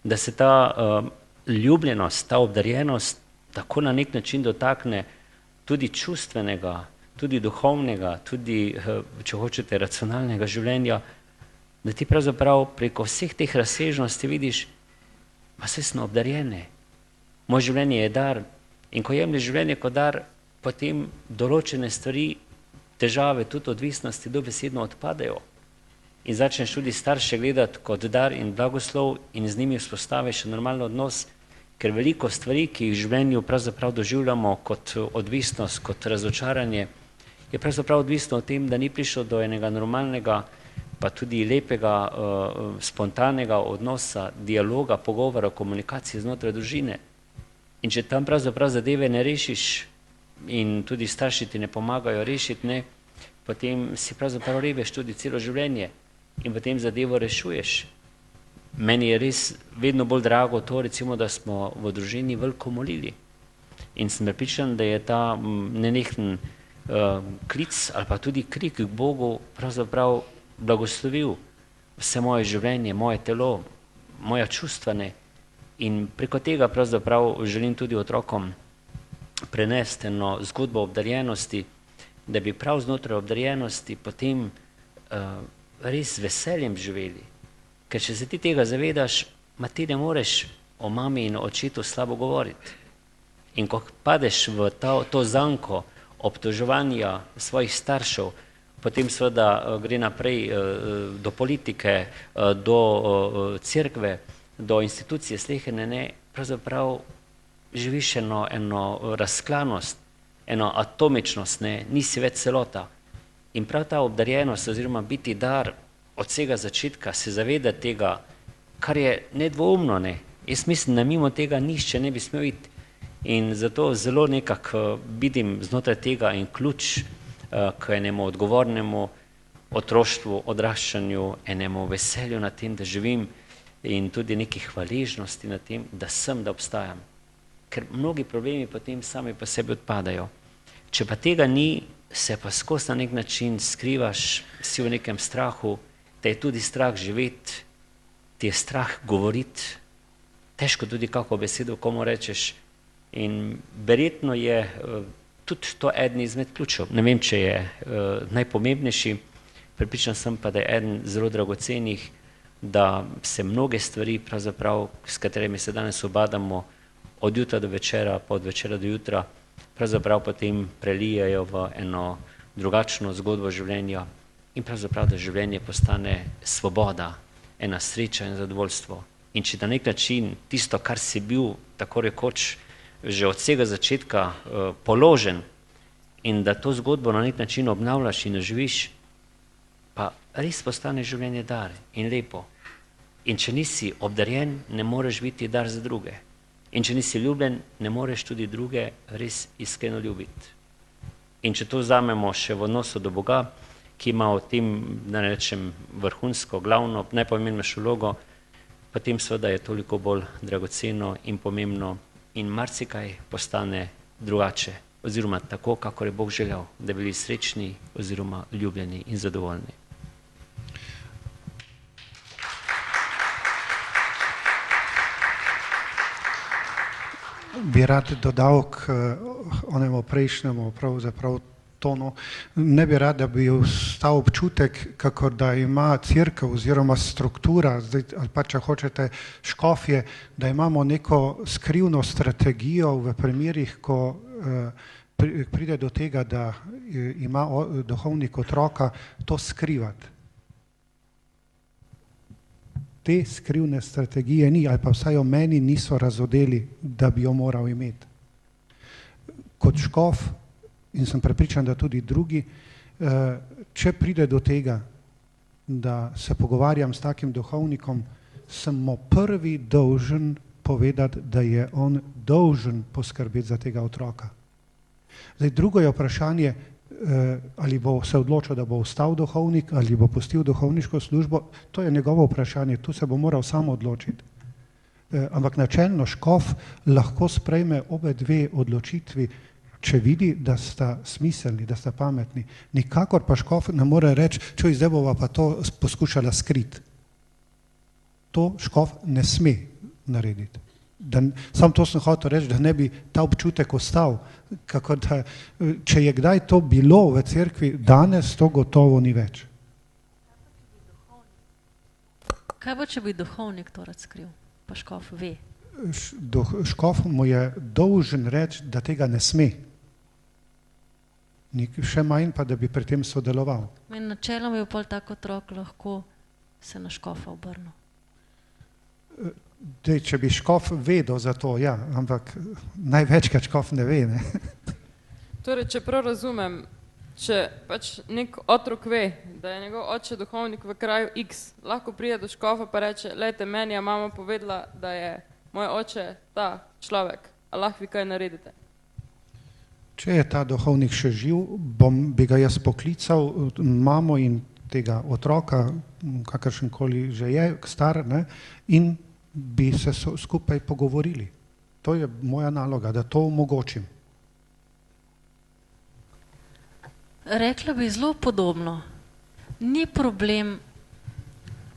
Da se ta ljubljenost, ta obdarjenost tako na nek način dotakne tudi čustvenega, tudi duhovnega, tudi, če hočete, racionalnega življenja, da ti pravzaprav preko vseh teh razsežnosti vidiš, pa saj smo obdarjene. Moje življenje je dar in ko jemlješ življenje kot dar, potem določene stvari, težave, tudi odvisnosti dobesedno odpadejo. In začneš tudi starše gledati kot dar in blagoslov in z njimi vzpostaviš normalen odnos, ker veliko stvari, ki jih v življenju pravzaprav doživljamo kot odvisnost, kot razočaranje, je pravzaprav odvisno od tem, da ni prišlo do enega normalnega, pa tudi lepega, spontanega odnosa, dialoga, pogovora, komunikacije znotraj družine. In če tam pravzaprav zadeve ne rešiš in tudi starši ti ne pomagajo rešiti, ne, potem si pravzaprav reveš tudi celo življenje in potem zadevo rešuješ. Meni je res vedno bolj drago to, recimo, da smo v družini veliko molili. In sem prepričan, da je ta nenehen klic ali pa tudi krik k Bogu pravzaprav blagoslovil vse moje življenje, moje telo, moja čustva, ne. In preko tega pravzaprav želim tudi otrokom prenesti eno zgodbo obdarjenosti, da bi prav znotraj obdarjenosti potem res z veseljem živeli. Ker če se ti tega zavedaš, ma ti ne moreš o mami in o očetu slabo govoriti. In ko padeš v to zanko obtoževanja svojih staršev, potem seveda gre naprej do politike, do cerkve, do institucije sleherne, ne, pravzaprav živiš eno razklanost, eno atomičnost, ne, nisi več celota. In prav ta obdarjenost oziroma biti dar od vsega začetka, se zaveda tega, kar je nedvoumno, ne. Jaz mislim, da mimo tega nišče ne bi smel iti. In zato zelo nekako vidim znotraj tega in ključ k enemu odgovornemu otroštvu, odraščanju, enemu veselju na tem, da živim in tudi neki hvaležnosti na tem, da sem, da obstajam. Ker mnogi problemi potem sami po sebi odpadajo. Če pa tega ni, se pa skozi na nek način skrivaš, si v nekem strahu, te je tudi strah živeti, ti je strah govoriti, težko tudi kako besedo komu rečeš in verjetno je tudi to eden izmed ključev. Ne vem, če je najpomembnejši, prepričan sem pa, da je eden zelo dragocenih, da se mnoge stvari pravzaprav, s katerimi se danes ubadamo, od jutra do večera, pa od večera do jutra, pravzaprav potem prelijajo v eno drugačno zgodbo življenja in pravzaprav, da življenje postane svoboda, ena sreča in zadovoljstvo. In če na nek način tisto, kar si bil tako rekoč že od vsega začetka položen in da to zgodbo na nek način obnavljaš in živiš, pa res postane življenje dar in lepo. In če nisi obdarjen, ne moreš biti dar za druge. In če nisi ljubljen, ne moreš tudi druge res iskreno ljubiti. In če to vzamemo še v odnosu do Boga, ki ima v tem, da ne rečem, vrhunsko, glavno, najpomembnejšo vlogo, potem seveda je toliko bolj dragoceno in pomembno in marsikaj postane drugače, oziroma tako, kakor je Bog želel, da bi bili srečni oziroma ljubljeni in zadovoljni. Bi rad dodal k onemu prejšnjemu pravzaprav tonu. Ne bi rad, da bi ostal občutek, kakor da ima cerkev oziroma struktura, ali pa če hočete škofje, da imamo neko skrivno strategijo v primerih, ko pride do tega, da ima duhovnik otroka, to skrivati. Te skrivne strategije ni, ali pa vsaj o meni niso razodeli, da bi jo moral imeti. Kot škof, in sem prepričan, da tudi drugi, če pride do tega, da se pogovarjam s takim duhovnikom, sem mu prvi dolžen povedati, da je on dolžen poskrbeti za tega otroka. Zdaj, drugo je vprašanje, ali bo se odločil, da bo ostal duhovnik, ali bo pustil duhovniško službo, to je njegovo vprašanje, tu se bo moral sam odločiti. Ampak načelno škof lahko sprejme obe dve odločitvi, če vidi, da sta smiselni, da sta pametni. Nikakor pa škof ne more reči, čuj, zdaj bova pa to poskušala skriti. To škof ne sme narediti. Sam to sem hotel reči, da ne bi ta občutek ostal. Kako da, če je kdaj to bilo v cerkvi, danes to gotovo ni več. Kaj bo, če bi duhovnik to razkril, pa škof ve? Škof mu je dolžen reči, da tega ne sme. Še manj pa, da bi pri tem sodeloval. In načeloma je pol tak otrok lahko se na škofa obrnil. Če bi škof vedel za to, ja, ampak največkrat škof ne ve. Ne? Torej, če prav razumem, če pač nek otrok ve, da je njegov oče duhovnik v kraju X, lahko pride do škofa pa reče, lejte, meni je mama povedala, da je moj oče ta človek, a lahko vi kaj naredite? Če je ta duhovnik še živ, bi ga jaz poklical, mamo in tega otroka, kakršenkoli že je, star, ne, in bi se skupaj pogovorili. To je moja naloga, da to omogočim. Rekla bi zelo podobno. Ni problem,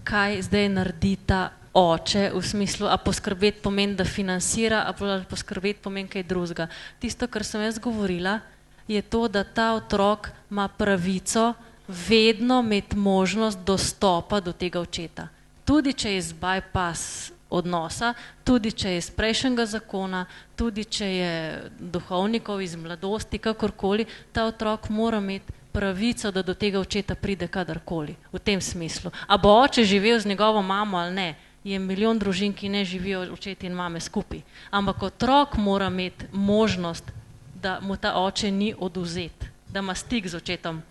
kaj zdaj naredi ta oče, v smislu, a poskrbeti pomeni, da financira, a poskrbeti pomeni kaj drugega. Tisto, kar sem jaz govorila, je to, da ta otrok ima pravico vedno imeti možnost dostopa do tega očeta. Tudi, če je iz bypass odnosa, tudi, če je iz prejšnjega zakona, tudi, če je duhovnikov iz mladosti, kakorkoli, ta otrok mora imeti pravico, da do tega očeta pride kadarkoli, v tem smislu. A bo oče živel z njegovo mamo ali ne, je milijon družin, ki ne živijo očeti in mame skupaj. Ampak otrok mora imeti možnost, da mu ta oče ni odvzet, da ima stik z očetom.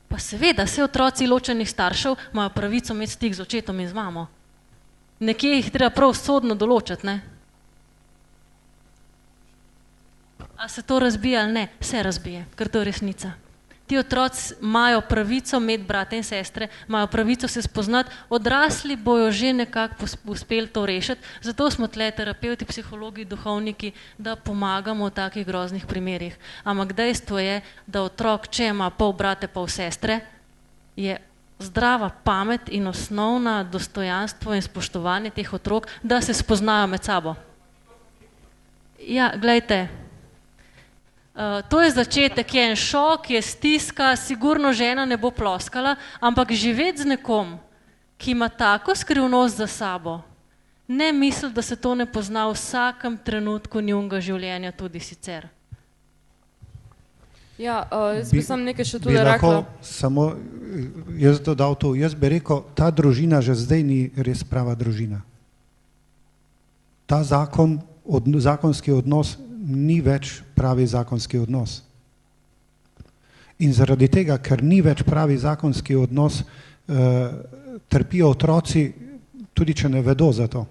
Pa seveda, vse otroci ločenih staršev imajo pravico imeti stik z očetom in z mamo. Nekje jih treba prav sodno določiti, ne? A se to razbije ali ne? Se razbije, ker to je resnica. Ti otroci imajo pravico imeti brate in sestre, imajo pravico se spoznati, odrasli bojo že nekako uspeli to rešiti, zato smo tle terapevti, psihologi, duhovniki, da pomagamo v takih groznih primerih. Ampak dejstvo je, da otrok, če ima pol brate, pol sestre, je zdrava pamet in osnovna dostojanstvo in spoštovanje teh otrok, da se spoznajo med sabo. Ja, glejte, to je začetek, je en šok, je stiska, sigurno žena ne bo ploskala, ampak živeti z nekom, ki ima tako skrivnost za sabo, ne misli, da se to ne pozna v vsakem trenutku njunega življenja tudi sicer. Ja, jaz bi sam nekaj še tudi rekla. Samo jaz dodal to, jaz bi rekel, ta družina že zdaj ni res prava družina. Ta zakonski odnos ni več pravi zakonski odnos. In zaradi tega, ker ni več pravi zakonski odnos, trpijo otroci, tudi če ne vedo za to.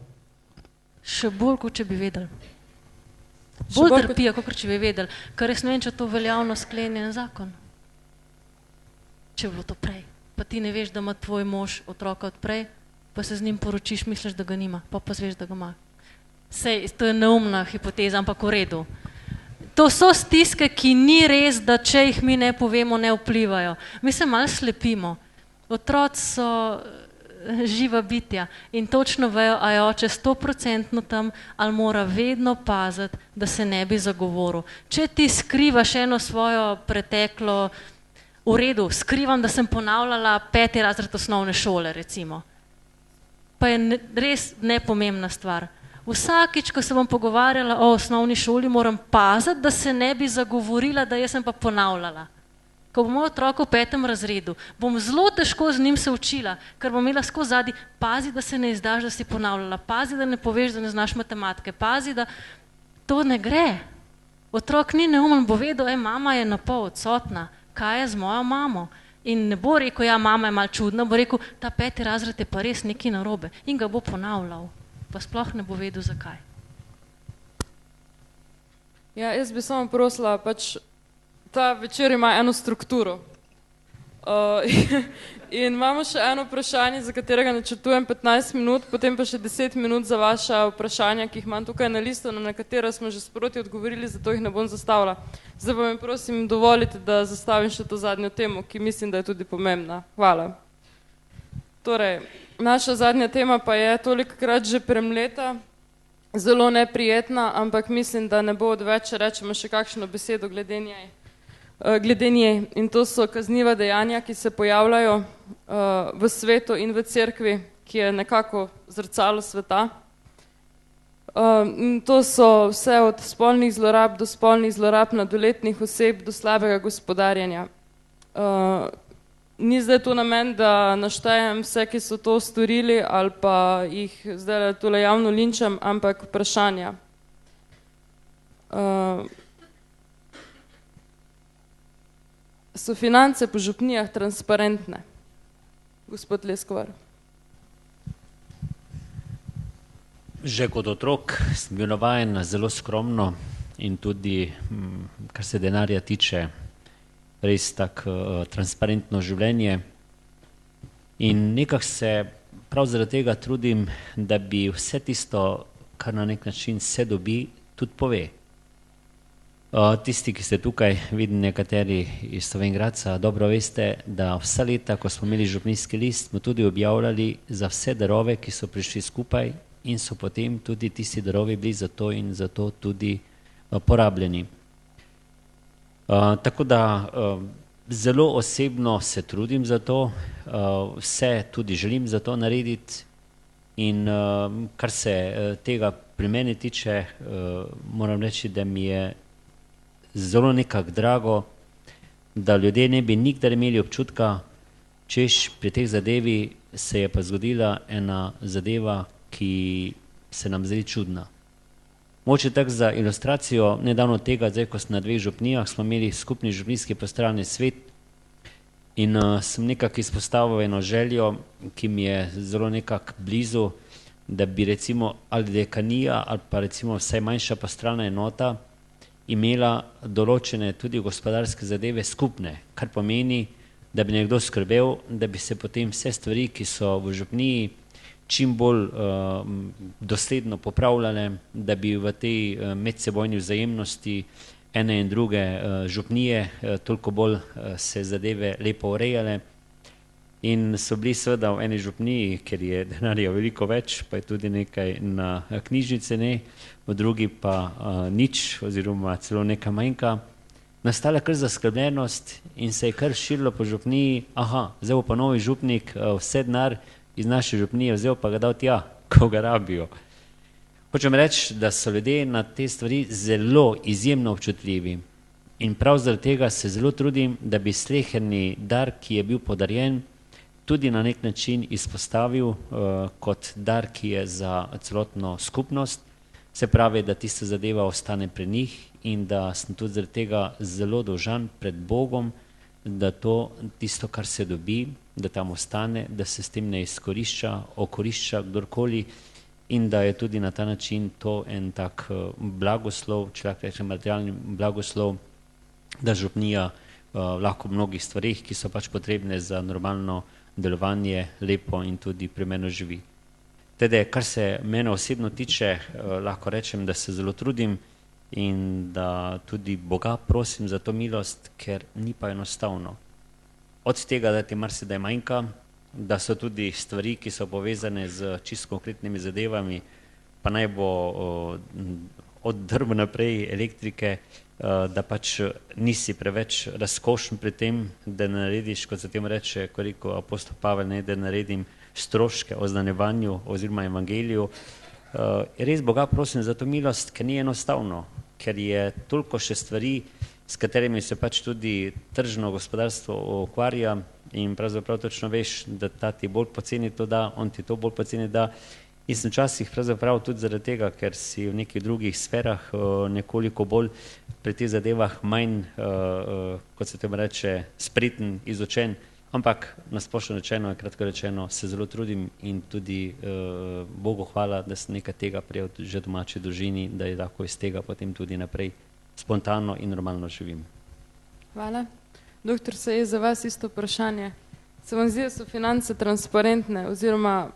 Še bolj, kot če bi vedeli. Bolj trpijo, kot če bi vedeli, ker res ne vem, če to veljavno sklenjen zakon. Če bi bilo to prej. Pa ti ne veš, da ima tvoj mož otroka od prej, pa se z njim poročiš, misliš, da ga nima, pa zveš, da ga ima. Sej, to je neumna hipoteza, ampak v redu. To so stiske, ki ni res, da če jih mi ne povemo, ne vplivajo. Mi se malo slepimo. Otroci so živa bitja in točno vejo, a je oče 100% tam, ali mora vedno paziti, da se ne bi zagovoril. Če ti skrivaš eno svojo preteklo, v redu, skrivam, da sem ponavljala 5. razred osnovne šole, recimo. Pa je res nepomembna stvar. Vsakič, ko se bom pogovarjala o osnovni šoli, moram paziti, da se ne bi zagovorila, da jaz sem pa ponavljala. Ko bom moj otrok v 5. razredu, bom zelo težko z njim se učila, ker bom imela skozi zadnji, pazi, da se ne izdaš, da si ponavljala, pazi, da ne poveš, da ne znaš matematike, pazi, da to ne gre. Otrok ni neumen, bo vedel, mama je napol odsotna, kaj je z mojo mamo? In ne bo rekel, ja, mama je malo čudna, bo rekel, ta 5. razred je pa res nekaj narobe in ga bo ponavljal. Pa sploh ne bo vedel, zakaj. Ja, jaz bi samo prosila, pač ta večer ima eno strukturo. In imamo še eno vprašanje, za katerega načrtujem 15 minut, potem pa še 10 minut za vaša vprašanja, ki jih imam tukaj na listu, na katera smo že sproti odgovorili, zato jih ne bom zastavila. Zdaj pa mi prosim dovolite, da zastavim še to zadnjo temo, ki mislim, da je tudi pomembna. Hvala. Torej, Naša zadnja tema pa je tolikokrat že premleta, zelo neprijetna, ampak mislim, da ne bo odveč, če rečemo še kakšno besedo glede nje. In to so kazniva dejanja, ki se pojavljajo v svetu in v cerkvi, ki je nekako zrcalo sveta. To so vse od spolnih zlorab do spolnih zlorab mladoletnih oseb do slabega gospodarjenja. Ni zdaj to namen, da naštejem vse, ki so to storili ali pa jih zdaj tole javno linčam, ampak vprašanja. So finance po župnijah transparentne? Gospod Leskovar. Že kot otrok sem bil navajen zelo skromno in tudi, kar se denarja tiče, res tako transparentno življenje. In nekako se prav zaradi tega trudim, da bi vse tisto, kar na nek način se dobi, tudi pove. Tisti, ki ste tukaj, vidim nekateri iz Slovenj Gradca, dobro veste, da vsa leta, ko smo imeli župnijski list, smo tudi objavljali za vse darove, ki so prišli skupaj in so potem tudi tisti darovi bili za to in za to tudi porabljeni. Tako da zelo osebno se trudim za to, vse tudi želim za to narediti in kar se tega pri meni tiče, moram reči, da mi je zelo nekako drago, da ljudje ne bi nikdar imeli občutka, češ pri teh zadevi se je pa zgodila ena zadeva, ki se nam zdi čudna. Mogoče tako za ilustracijo, nedavno tega, zdaj ko sem na 2 župnijah, smo imeli skupni župnijski pastoralni svet in sem nekako izpostavil eno željo, ki mi je zelo nekako blizu, da bi recimo ali dekanija ali pa recimo vsaj manjša pastoralna enota imela določene tudi gospodarske zadeve skupne, kar pomeni, da bi nekdo skrbel, da bi se potem vse stvari, ki so v župniji, čim bolj dosledno popravljale, da bi v tej medsebojni vzajemnosti ene in druge župnije toliko bolj se zadeve lepo urejale. In so bili seveda v eni župniji, ker je denarja veliko več, pa je tudi nekaj na knjižnice, ne, v drugi pa nič oziroma celo nekaj manjka, nastala kar zaskrbljenost in se je kar širilo po župniji, zdaj bo pa novi župnik vse denar iz naše župnije vzel pa ga dal tja, ko ga rabijo. Hočem reči, da so ljudje na te stvari zelo izjemno občutljivi in prav zaradi tega se zelo trudim, da bi sleherni dar, ki je bil podarjen, tudi na nek način izpostavil kot dar, ki je za celotno skupnost, se pravi, da tista zadeva ostane pri njih in da sem tudi zaradi tega zelo dolžan pred Bogom, da to tisto, kar se dobi, da tam ostane, da se s tem ne izkorišča, okorišča kdorkoli in da je tudi na ta način to en tak blagoslov, če lahko rečem materialni blagoslov, da župnija lahko v mnogih stvarih, ki so pač potrebne za normalno delovanje, lepo in tudi primerno živi. Teda, kar se mene osebno tiče, lahko rečem, da se zelo trudim in da tudi Boga prosim za to milost, ker ni pa enostavno. Od tega, da ti marsikdaj manjka, da so tudi stvari, ki so povezane z čisto konkretnimi zadevami, pa naj bo od drv naprej elektrike, da pač nisi preveč razkošen pri tem, da narediš, kot se tem reče, ko rekel apostol Pavel, ne, da naredim stroške o znanjevanju oziroma evangeliju. Res Boga prosim za to milost, ker ni enostavno, ker je toliko še stvari, s katerimi se pač tudi tržno gospodarstvo ukvarja in pravzaprav točno veš, da ta ti bolj poceni to da, on ti to bolj poceni da. In sem včasih pravzaprav tudi zaradi tega, ker si v nekih drugih sferah nekoliko bolj pri teh zadevah manj, kot se tem reče, spreten, izučen, ampak na splošno rečeno, kratko rečeno, se zelo trudim in tudi Bogu hvala, da sem nekaj tega prijel že domači družini, da je lahko iz tega potem tudi naprej spontano in normalno živim. Hvala. Doktor, se je za vas isto vprašanje. Se vam zdi, da so finance transparentne oziroma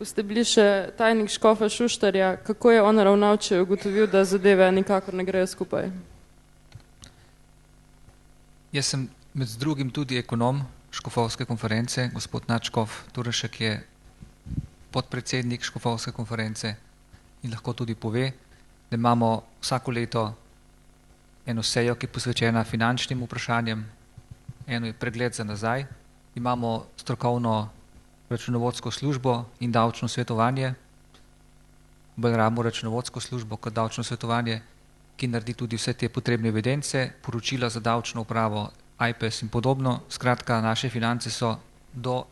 ste bili še tajnik škofa Šuštarja, kako je on ravnal, če je ugotovil, da zadeve nikakor ne grejo skupaj? Jaz sem med drugim tudi ekonom škofovske konference, gospod nadškof Turešek je podpredsednik škofovske konference in lahko tudi pove, da imamo vsako leto eno sejo, ki je posvečena finančnim vprašanjem, eno je pregled za nazaj, imamo strokovno računovodsko službo in davčno svetovanje, bolj rabimo računovodsko službo kot davčno svetovanje, ki naredi tudi vse te potrebne evidence, poročila za davčno upravo, IPES in podobno. Skratka, naše finance so do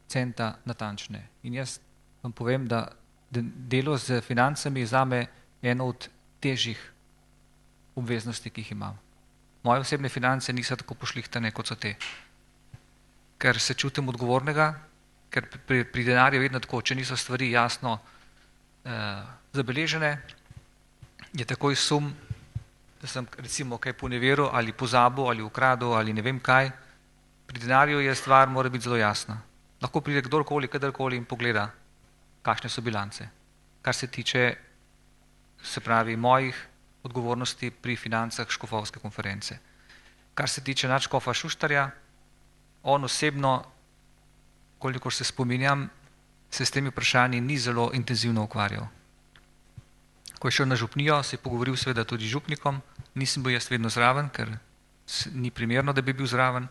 centa natančne. In jaz vam povem, da delo z financami je zame eno od težjih obveznosti, ki jih imam. Moje osebne finance niso tako pošlihtane, kot so te. Ker se čutim odgovornega, ker pri denarju je vedno tako, če niso stvari jasno zabeležene, je takoj sum, da sem recimo kaj poneveril ali pozabil ali ukradel ali ne vem kaj. Pri denarju je stvar mora biti zelo jasna. Lahko pride kdorkoli, kadarkoli in pogleda, kakšne so bilance. Kar se tiče, se pravi, mojih odgovornosti pri financah škofovske konference. Kar se tiče nadškofa Šuštarja, on osebno, kolikor se spominjam, se s temi vprašanji ni zelo intenzivno ukvarjal. Ko je šel na župnijo, se je pogovoril seveda tudi z župnikom, nisem bil jaz vedno zraven, ker ni primerno, da bi bil zraven,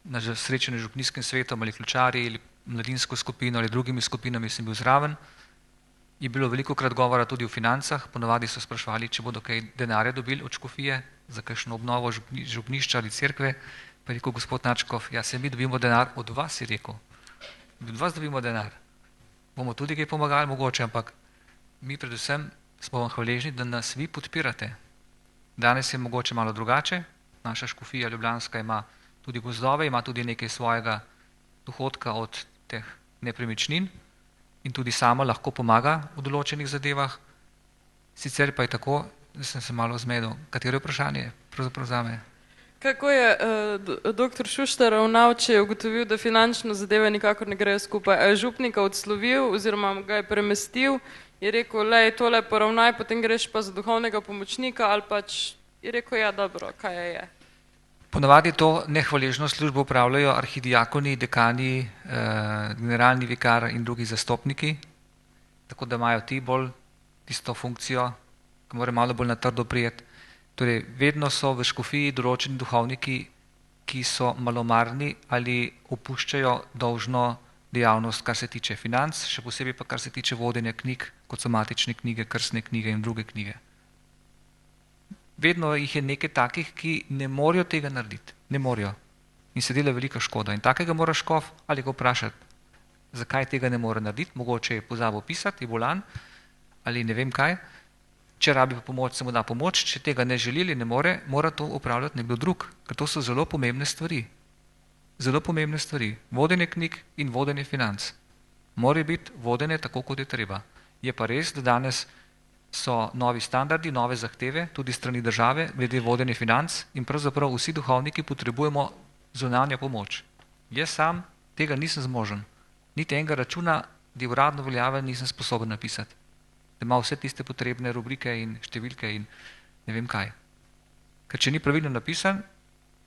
na srečanju z župnijskim svetom ali ključarji ali mladinsko skupino ali drugimi skupinami sem bil zraven. Je bilo velikokrat govora tudi o financah, ponavadi so sprašvali, če bodo kaj denarja dobili od škofije za kakšno obnovo župnišča ali cerkve, pa je rekel gospod Nadškof, ja, se mi dobimo denar od vas, je rekel. Od vas dobimo denar. Bomo tudi kaj pomagali mogoče, ampak mi predvsem smo vam hvaležni, da nas vi podpirate. Danes je mogoče malo drugače, naša škofija ljubljanska ima tudi gozdove, ima tudi nekaj svojega dohodka od teh nepremičnin in tudi sama lahko pomaga v določenih zadevah. Sicer pa je tako, da sem se malo zmedel. Katero vprašanje pravzaprav zame? Kako je doktor Šuštar ravnal, če je ugotovil, da finančno zadeve nikakor ne grejo skupaj? A je župnika odslovil oziroma ga je premestil, je rekel, lej, tole poravnaj, potem greš pa za duhovnega pomočnika, ali pač je rekel, ja, dobro, kaj je? Ponavadi to nehvaležno službo upravljajo arhidiakoni, dekani, generalni vikar in drugi zastopniki, tako da imajo ti bolj tisto funkcijo, ki mora malo bolj na trdo prijeti. Torej, vedno so v škofiji določeni duhovniki, ki so malomarni ali opuščajo dolžno dejavnost, kar se tiče financ, še posebej pa kar se tiče vodenja knjig, kot so matične knjige, krstne knjige in druge knjige. Vedno jih je nekaj takih, ki ne morejo tega narediti. Ne morejo. In se dela velika škoda. In takega mora škof ali ga vprašati, zakaj tega ne more narediti, mogoče je pozabil pisati, je bolan ali ne vem kaj. Če rabi pomoč, se mu da pomoč, če tega ne želi ali ne more, mora to upravljati nekdo drug, ker to so zelo pomembne stvari. Zelo pomembne stvari. Vodenje knjig in vodenje financ. Mora biti vodenje tako, kot je treba. Je pa res, da danes so novi standardi, nove zahteve, tudi strani države, glede vodenja financ in pravzaprav vsi duhovniki potrebujemo zunanjo pomoč. Jaz sam tega nisem zmožen. Niti enega računa, da je uradno veljaven, nisem sposoben napisati. Da ima vse tiste potrebne rubrike in številke in ne vem kaj. Ker če ni pravilno napisan,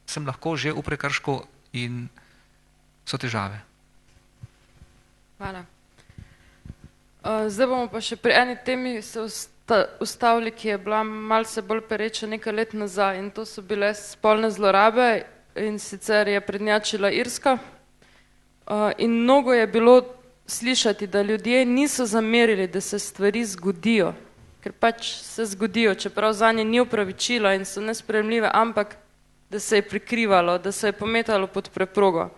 sem lahko že v prekršku in so težave. Hvala. Zdaj bomo pa še pri eni temi se ustavili, ki je bila malce bolj pereča nekaj let nazaj in to so bile spolne zlorabe in sicer je prednjačila Irska in mnogo je bilo slišati, da ljudje niso zamerili, da se stvari zgodijo, ker pač se zgodijo, čeprav zanje ni opravičila in so nesprejemljive, ampak da se je prikrivalo, da se je pometalo pod preprogo.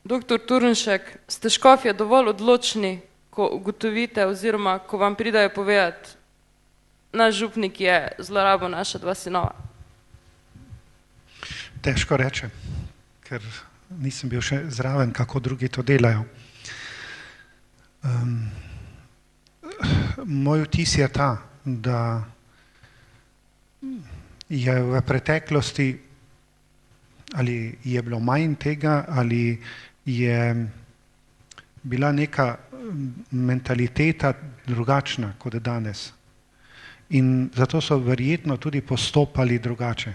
Doktor Turnšek, ste škofje dovolj odločni, ko ugotovite oziroma ko vam pridajo povedati, naš župnik je zlorabil naša dva sinova? Težko reče, ker nisem bil še zraven, kako drugi to delajo. Moj vtis je ta, da je v preteklosti ali je bilo manj tega, ali je bila neka mentaliteta drugačna kot danes. In zato so verjetno tudi postopali drugače.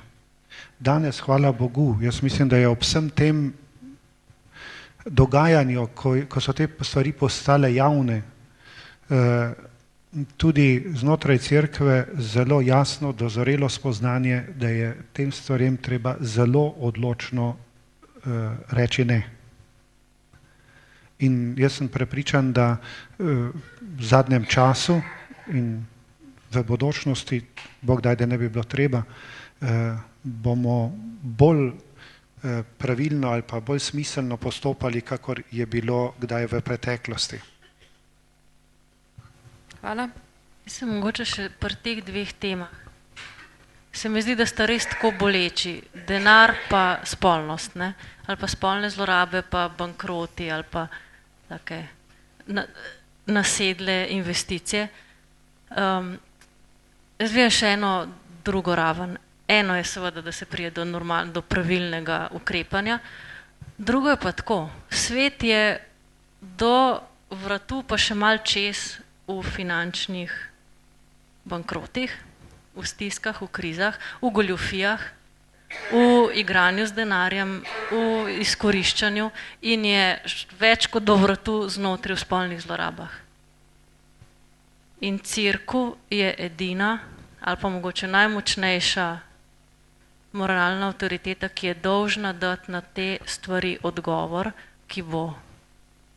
Danes, hvala Bogu, jaz mislim, da je ob vsem tem dogajanju, ko so te stvari postale javne, tudi znotraj cerkve zelo jasno dozorelo spoznanje, da je tem stvarem treba zelo odločno reči ne. In jaz sem prepričan, da v zadnjem času in v bodočnosti, Bog daj, da ne bi bilo treba, bomo bolj pravilno ali pa bolj smiselno postopali, kakor je bilo kdaj v preteklosti. Hvala. Jaz se mogoče še pri teh dveh temah. Se mi zdi, da sta res tako boleči. Denar pa spolnost, ne? Ali pa spolne zlorabe, pa bankroti, ali pa take nasedle investicije. Jaz vidim še eno drugo raven. Eno je seveda, da se prije do pravilnega ukrepanja. Drugo je pa tako. Svet je do vratu pa še mal čez v finančnih bankrotih, v stiskah, v krizah, v goljufijah, v igranju z denarjem, v izkoriščanju in je več kot do vratu znotraj v spolnih zlorabah. In cerkev je edina ali pa mogoče najmočnejša moralna avtoriteta, ki je dolžna dati na te stvari odgovor, ki bo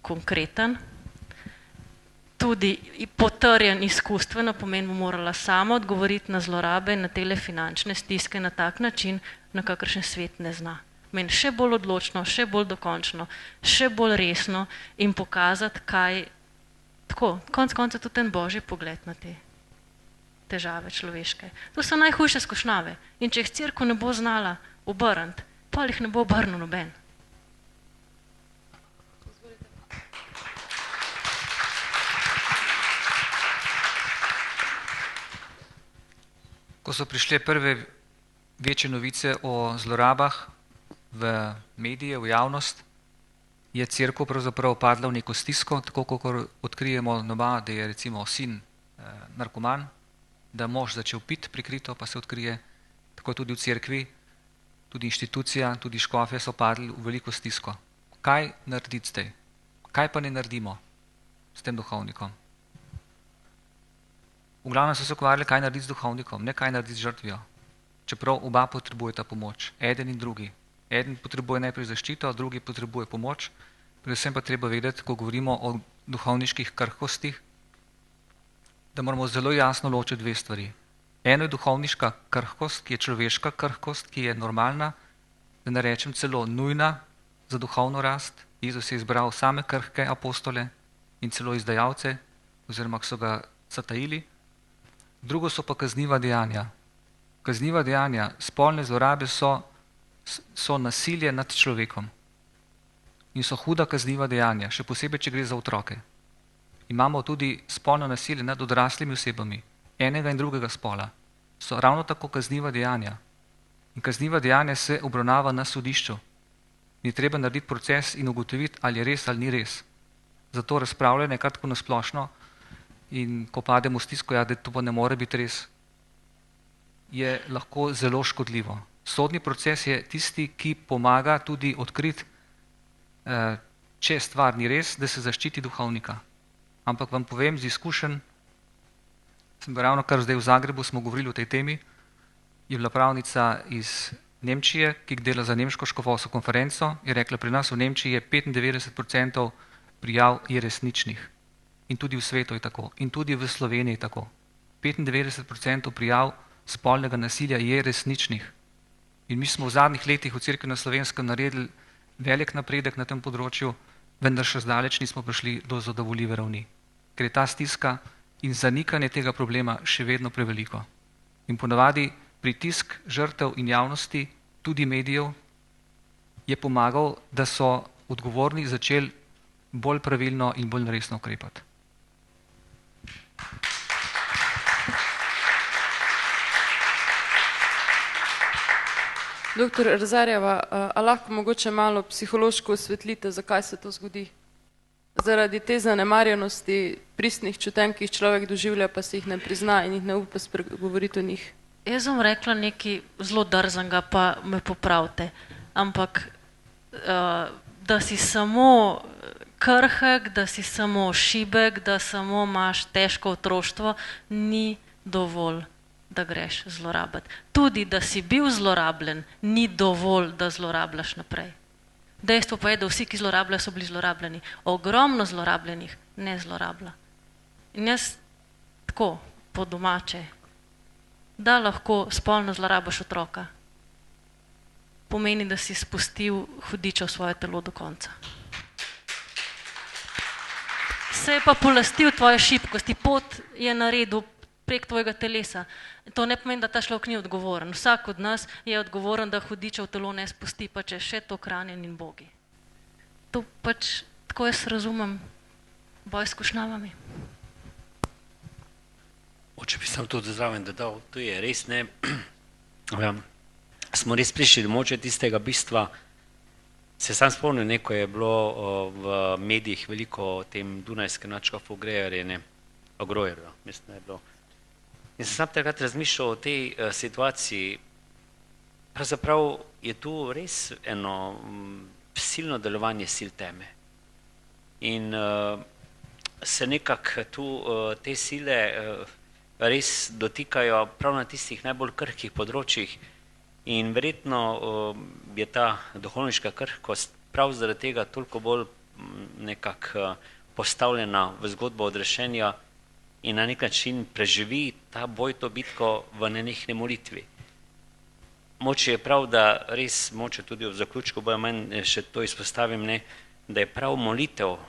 konkreten, tudi potrjen izkustveno, pomeni, bo morala sama odgovoriti na zlorabe in na tele finančne stiske na tak način, na kakršen svet ne zna. Meni še bolj odločno, še bolj dokončno, še bolj resno in pokazati, kaj tako, konec konca tudi ten božji pogled na te težave človeške. To so najhujše skušnjave in če jih cerkev ne bo znala obrniti, pa jih ne bo obrnil noben. Ko so prišle prve večje novice o zlorabah v medije, v javnost, je cerkev pravzaprav padla v neko stisko, tako kot odkrijemo doma, da je recimo sin narkoman, da mož začel piti prikrito, pa se odkrije, tako tudi v cerkvi, tudi inštitucija, tudi škofje so padli v veliko stisko. Kaj narediti zdaj? Kaj pa ne naredimo s tem duhovnikom? V glavnem so se ukvarjali, kaj narediti z duhovnikom, ne kaj narediti z žrtvijo. Čeprav oba potrebujeta pomoč, eden in drugi. Eden potrebuje najprej zaščito, drugi potrebuje pomoč. Predvsem pa treba vedeti, ko govorimo o duhovniških krhkostih, da moramo zelo jasno ločiti dve stvari. Eno je duhovniška krhkost, ki je človeška krhkost, ki je normalna, da ne rečem celo nujna za duhovno rast. Jezus je izbral same krhke apostole in celo izdajalce, oziroma so ga zatajili. Drugo so pa kazniva dejanja. Kazniva dejanja, spolne zlorabe so nasilje nad človekom in so huda kazniva dejanja, še posebej, če gre za otroke. Imamo tudi spolno nasilje nad odraslimi osebami, enega in drugega spola. So ravno tako kazniva dejanja. In kazniva dejanja se obravnava na sodišču. Ni treba narediti proces in ugotoviti, ali je res ali ni res. Zato razpravljanje kar tako nasplošno in ko pademo v stisko, ja, da to pa ne more biti res, je lahko zelo škodljivo. Sodni proces je tisti, ki pomaga tudi odkriti, če stvar ni res, da se zaščiti duhovnika. Ampak vam povem z izkušenj, sem ravno kar zdaj v Zagrebu, smo govorili o tej temi, je bila pravnica iz Nemčije, ki dela za nemško škofovsko konferenco, je rekla, pri nas v Nemčiji je 95% prijav je resničnih. In tudi v svetu je tako. In tudi v Sloveniji je tako. 95% prijav spolnega nasilja je resničnih. In mi smo v zadnjih letih v Cerkvi na Slovenskem naredili velik napredek na tem področju, vendar še zdaleč nismo prišli do zadovoljive ravni. Ker je ta stiska in zanikanje tega problema še vedno preveliko. In ponavadi pritisk žrtev in javnosti, tudi medijev, je pomagal, da so odgovorni začeli bolj pravilno in bolj resno ukrepati. Doktor Rezarjeva, a lahko mogoče malo psihološko osvetlite, zakaj se to zgodi? Zaradi te zanemarjenosti pristnih čutenj, ki jih človek doživlja, pa se jih ne prizna in jih ne upa spregovoriti o njih. Jaz bom rekla nekaj zelo drznega, pa me popravite. Ampak da si samo krhek, da si samo šibek, da samo imaš težko otroštvo, ni dovolj, da greš zlorabiti. Tudi, da si bil zlorabljen, ni dovolj, da zlorabljaš naprej. Dejstvo pa je, da vsi, ki zlorabljajo, so bili zlorabljeni. Ogromno zlorabljenih ne zlorablja. In jaz tako, po domače, da lahko spolno zlorabaš otroka, pomeni, da si spustil hudiča v svoje telo do konca. Se je pa polastil tvoje šibkosti, pot je naredil prek tvojega telesa. To ne pomeni, da ta človek ni odgovoren. Vsak od nas je odgovoren, da hudiča v telo ne spusti, pa če še to hranjen in bogi. To pač, tako jaz razumem, boj s kušnjavami. Oče bi sam tudi zraven dodal, to je res ne, smo res prišli do moče tistega bistva. Se sam spomnim, neko je bilo v medijih veliko o tem dunajskem nadškofu Ogrojerju, mislim, da je bilo. In sem sam takrat razmišljal o tej situaciji. Pravzaprav je tu res eno silno delovanje sil teme. In se nekako tu te sile res dotikajo prav na tistih najbolj krhkih področjih. In verjetno je ta duhovniška krhkost prav zaradi tega toliko bolj nekako postavljena v zgodbo odrešenja in na nek način preživi ta boj, to bitko v nenehni molitvi. Moče je prav, da res, moče tudi v zaključku bojo manj še to izpostavim, ne, da je prav molitev,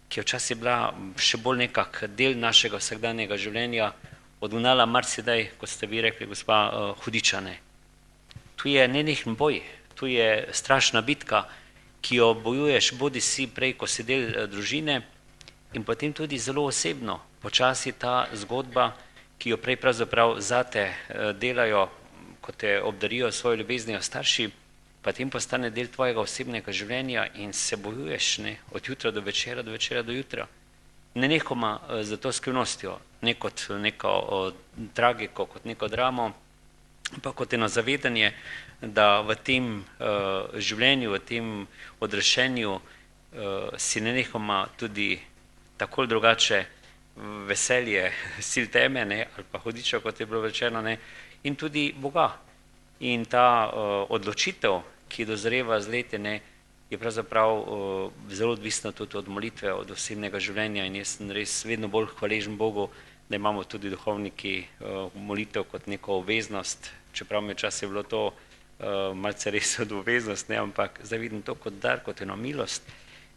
ki je včasih bila še bolj nekak del našega vsakdanjega življenja, odgnala marsikdaj, kot ste vi rekli, gospa, hudičane. Tu je nenehen boj, tu je strašna bitka, ki jo bojuješ bodi si prej, ko si del družine, in potem tudi zelo osebno. Počasi ta zgodba, ki jo prej pravzaprav zate delajo, ko te obdarijo svojo ljubeznijo starši, potem postane del tvojega osebnega življenja in se bojuješ, ne, od jutra do večera do jutra. Nenehoma za to skrivnostjo, ne kot neko tragiko, kot neko dramo, pa kot eno zavedanje, da v tem življenju, v tem odrešenju si nenehoma tudi tako ali drugače veselje sil teme, ne, ali pa hudiča, kot je bilo rečeno, ne, in tudi Boga. In ta odločitev, ki dozreva z leti, ne, je pravzaprav zelo odvisna tudi od molitve, od osebnega življenja in jaz sem res vedno bolj hvaležen Bogu, da imamo tudi duhovniki molitev kot neko obveznost, čeprav mi včasih je bilo to malce res od obveznost, ne, ampak zdaj vidim to kot dar, kot eno milost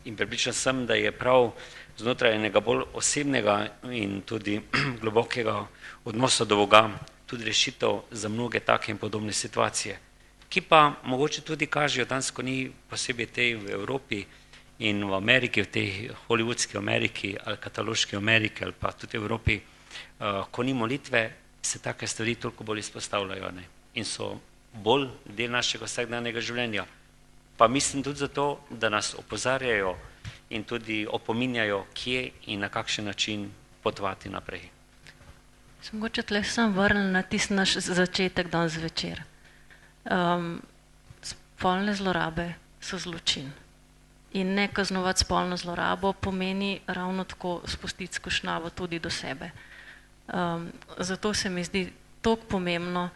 in prepričan sem, da je prav znotraj enega bolj osebnega in tudi globokega odnosa do Boga tudi rešitev za mnoge take in podobne situacije, ki pa mogoče tudi kažejo, danes, ko ni posebej tej v Evropi in v Ameriki, v tej hollywoodski Ameriki ali kataloški Ameriki ali pa tudi v Evropi, ko ni molitve, se take stvari toliko bolj izpostavljajo, ne, in so bolj del našega vsakdanjega življenja. Pa mislim tudi zato, da nas opozarjajo in tudi opominjajo, kje in na kakšen način potovati naprej. Se mogoče tle sem vrnil na tisti naš začetek danes večer. Spolne zlorabe so zločin. In ne kaznovati spolno zlorabo pomeni ravno tako spustiti skušnjavo tudi do sebe. Zato se mi zdi toliko pomembno,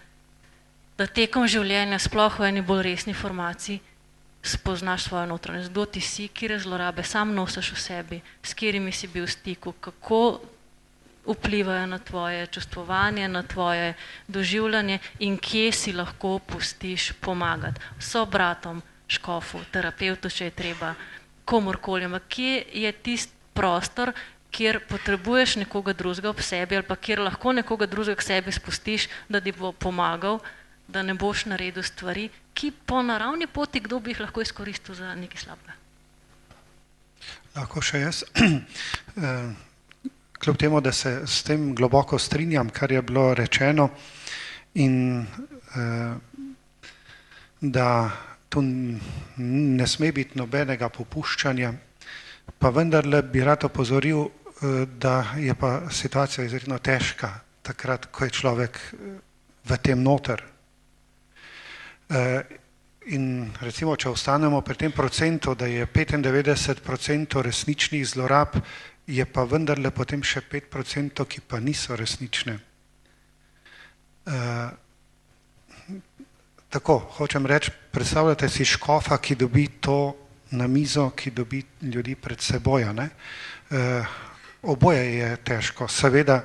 da tekom življenja, sploh v eni bolj resni formaciji, spoznaš svojo notranjost, kdo ti si, kire zlorabe sam nosiš v sebi, s katerimi si bil v stiku, kako vplivajo na tvoje čustvovanje, na tvoje doživljanje in kje si lahko pustiš pomagati. Sobratom, škofu, terapevtu, če je treba, komorkoli, ampak kje je tisti prostor, kjer potrebuješ nekoga drugega ob sebi ali pa kjer lahko nekoga drugega k sebi spustiš, da ti bo pomagal, da ne boš naredil stvari, ki po naravni poti, kdo bi jih lahko izkoristil za nekaj slabega. Lahko še jaz. Kljub temu, da se s tem globoko strinjam, kar je bilo rečeno in da tu ne sme biti nobenega popuščanja, pa vendarle bi rad opozoril, da je pa situacija izredno težka takrat, ko je človek v tem noter. In recimo, če ostanemo pri tem procentu, da je 95% resničnih zlorab, je pa vendarle potem še 5%, ki pa niso resnične. Tako, hočem reči, predstavljate si škofa, ki dobi to na mizo, ki dobi ljudi pred seboj. Oboje je težko. Seveda,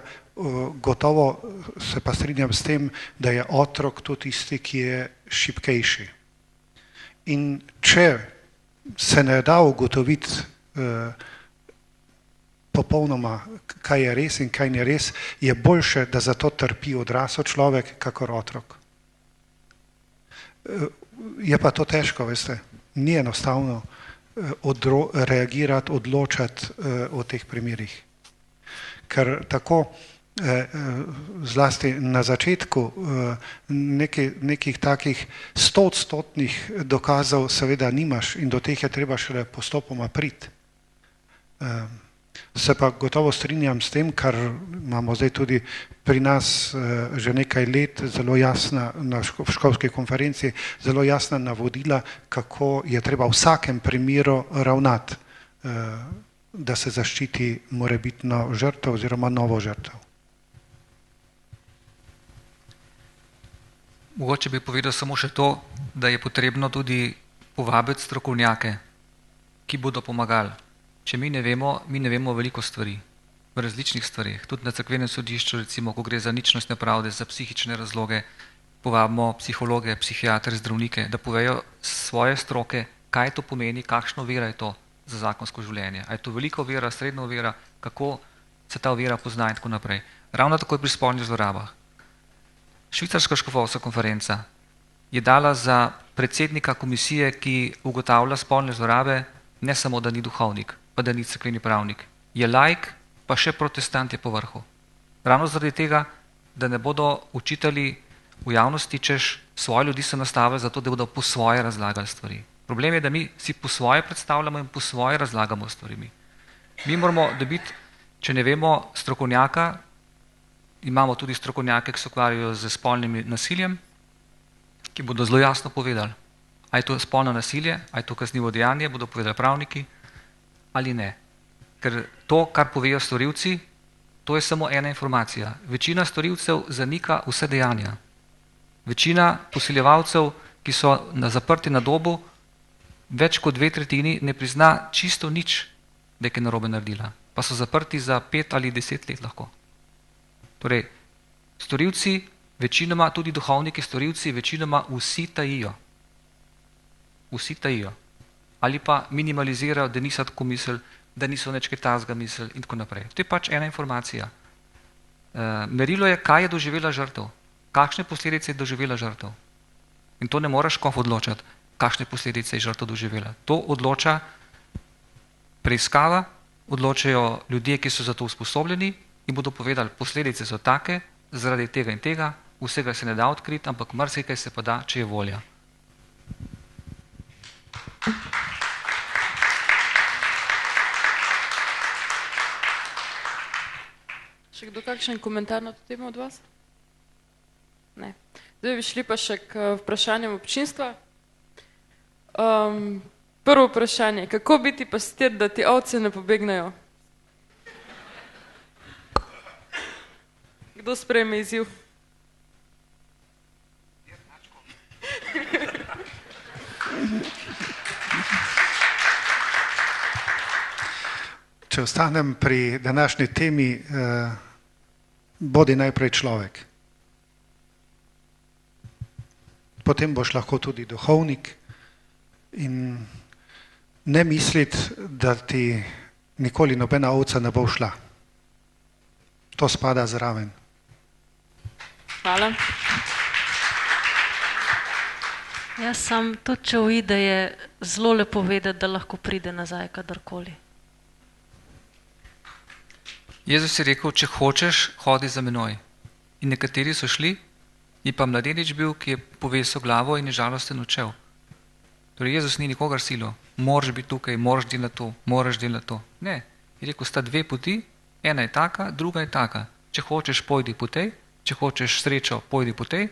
gotovo se pa strinjam s tem, da je otrok tudi tisti, ki je šibkejši. In če se ne da ugotoviti popolnoma, kaj je res in kaj ni res, je boljše, da za to trpi odrasel človek, kakor otrok. Je pa to težko, veste, ni enostavno reagirati, odločati o teh primerih. Ker tako zlasti na začetku nekih takih 100% dokazov seveda nimaš in do teh je treba šele postopoma priti. Se pa gotovo strinjam s tem, kar imamo zdaj tudi pri nas že nekaj let zelo jasna na školski konferenci, zelo jasna navodila, kako je treba v vsakem primeru ravnati, da se zaščiti morebitno žrtev oziroma novo žrtev. Mogoče bi povedal samo še to, da je potrebno tudi povabiti strokovnjake, ki bodo pomagali. Če mi ne vemo veliko stvari, v različnih stvarih, tudi na cerkvenem sodišču, recimo, ko gre za ničnostne pravde, za psihične razloge, povabimo psihologe, psihiatre, zdravnike, da povejo svoje stroke, kaj to pomeni, kakšno ovira je to za zakonsko življenje. A je to velika ovira, srednja ovira, kako se ta ovira pozna in tako naprej. Ravno tako je pri spolnih zlorabah. Švicarska škofovska konferenca je dala za predsednika komisije, ki ugotavlja spolne zlorabe, ne samo, da ni duhovnik, pa da ni cerkveni pravnik. Je laik, pa še protestant je po vrhu. Ravno zaradi tega, da ne bodo učitelji v javnosti, češ svoje ljudi so nastavili zato, da bodo po svoje razlagali stvari. Problem je, da mi si po svoje predstavljamo in po svoje razlagamo stvarimi. Mi moramo dobiti, če ne vemo strokovnjaka, imamo tudi strokovnjake, ki se ukvarjajo z spolnim nasiljem, ki bodo zelo jasno povedali, a je to spolno nasilje, a je to kaznivo dejanje, bodo povedali pravniki ali ne. Ker to, kar povejo storilci, to je samo ena informacija. Večina storilcev zanika vse dejanja. Večina posiljevalcev, ki so zaprti na Dobu, več kot 2/3 ne prizna čisto nič, da je kaj narobe naredila. Pa so zaprti za 5 ali 10 let lahko. Torej, storilci, večinoma, tudi duhovniki storilci, večinoma vsi tajijo. Vsi tajijo. Ali pa minimalizirajo, da niso tako misli, da niso nič kaj takega misli in tako naprej. To je pač ena informacija. Merilo je, kaj je doživela žrtev, kakšne posledice je doživela žrtev. In to ne moreš škof odločati, kakšne posledice je žrtev doživela. To odloča preiskava, odločajo ljudje, ki so za to usposobljeni in bodo povedali, posledice so take, zaradi tega in tega, vsega se ne da odkriti, ampak marsikaj se pa da, če je volja. Še kdo kakšen komentar na to temo od vas? Ne. Zdaj bi šli pa še k vprašanjem občinstva. Prvo vprašanje, kako biti pastir, da ti ovce ne pobegnejo? Kdo sprejme izziv? Če ostanem pri današnji temi, bodi najprej človek. Potem boš lahko tudi duhovnik in ne misliti, da ti nikoli nobena ovca ne bo šla. To spada zraven. Hvala. Jaz sam tudi, če uide, je zelo lepo vedeti, da lahko pride nazaj kadarkoli. Jezus je rekel, če hočeš, hodi za menoj. In nekateri so šli, je pa mladenič bil, ki je povesel glavo in je žalosten odšel. Torej, Jezus ni nikogar silil, moraš biti tukaj, moraš delati to. Ne, je rekel, sta dve poti, ena je taka, druga je taka. Če hočeš, pojdi po tej, če hočeš srečo, pojdi po tej,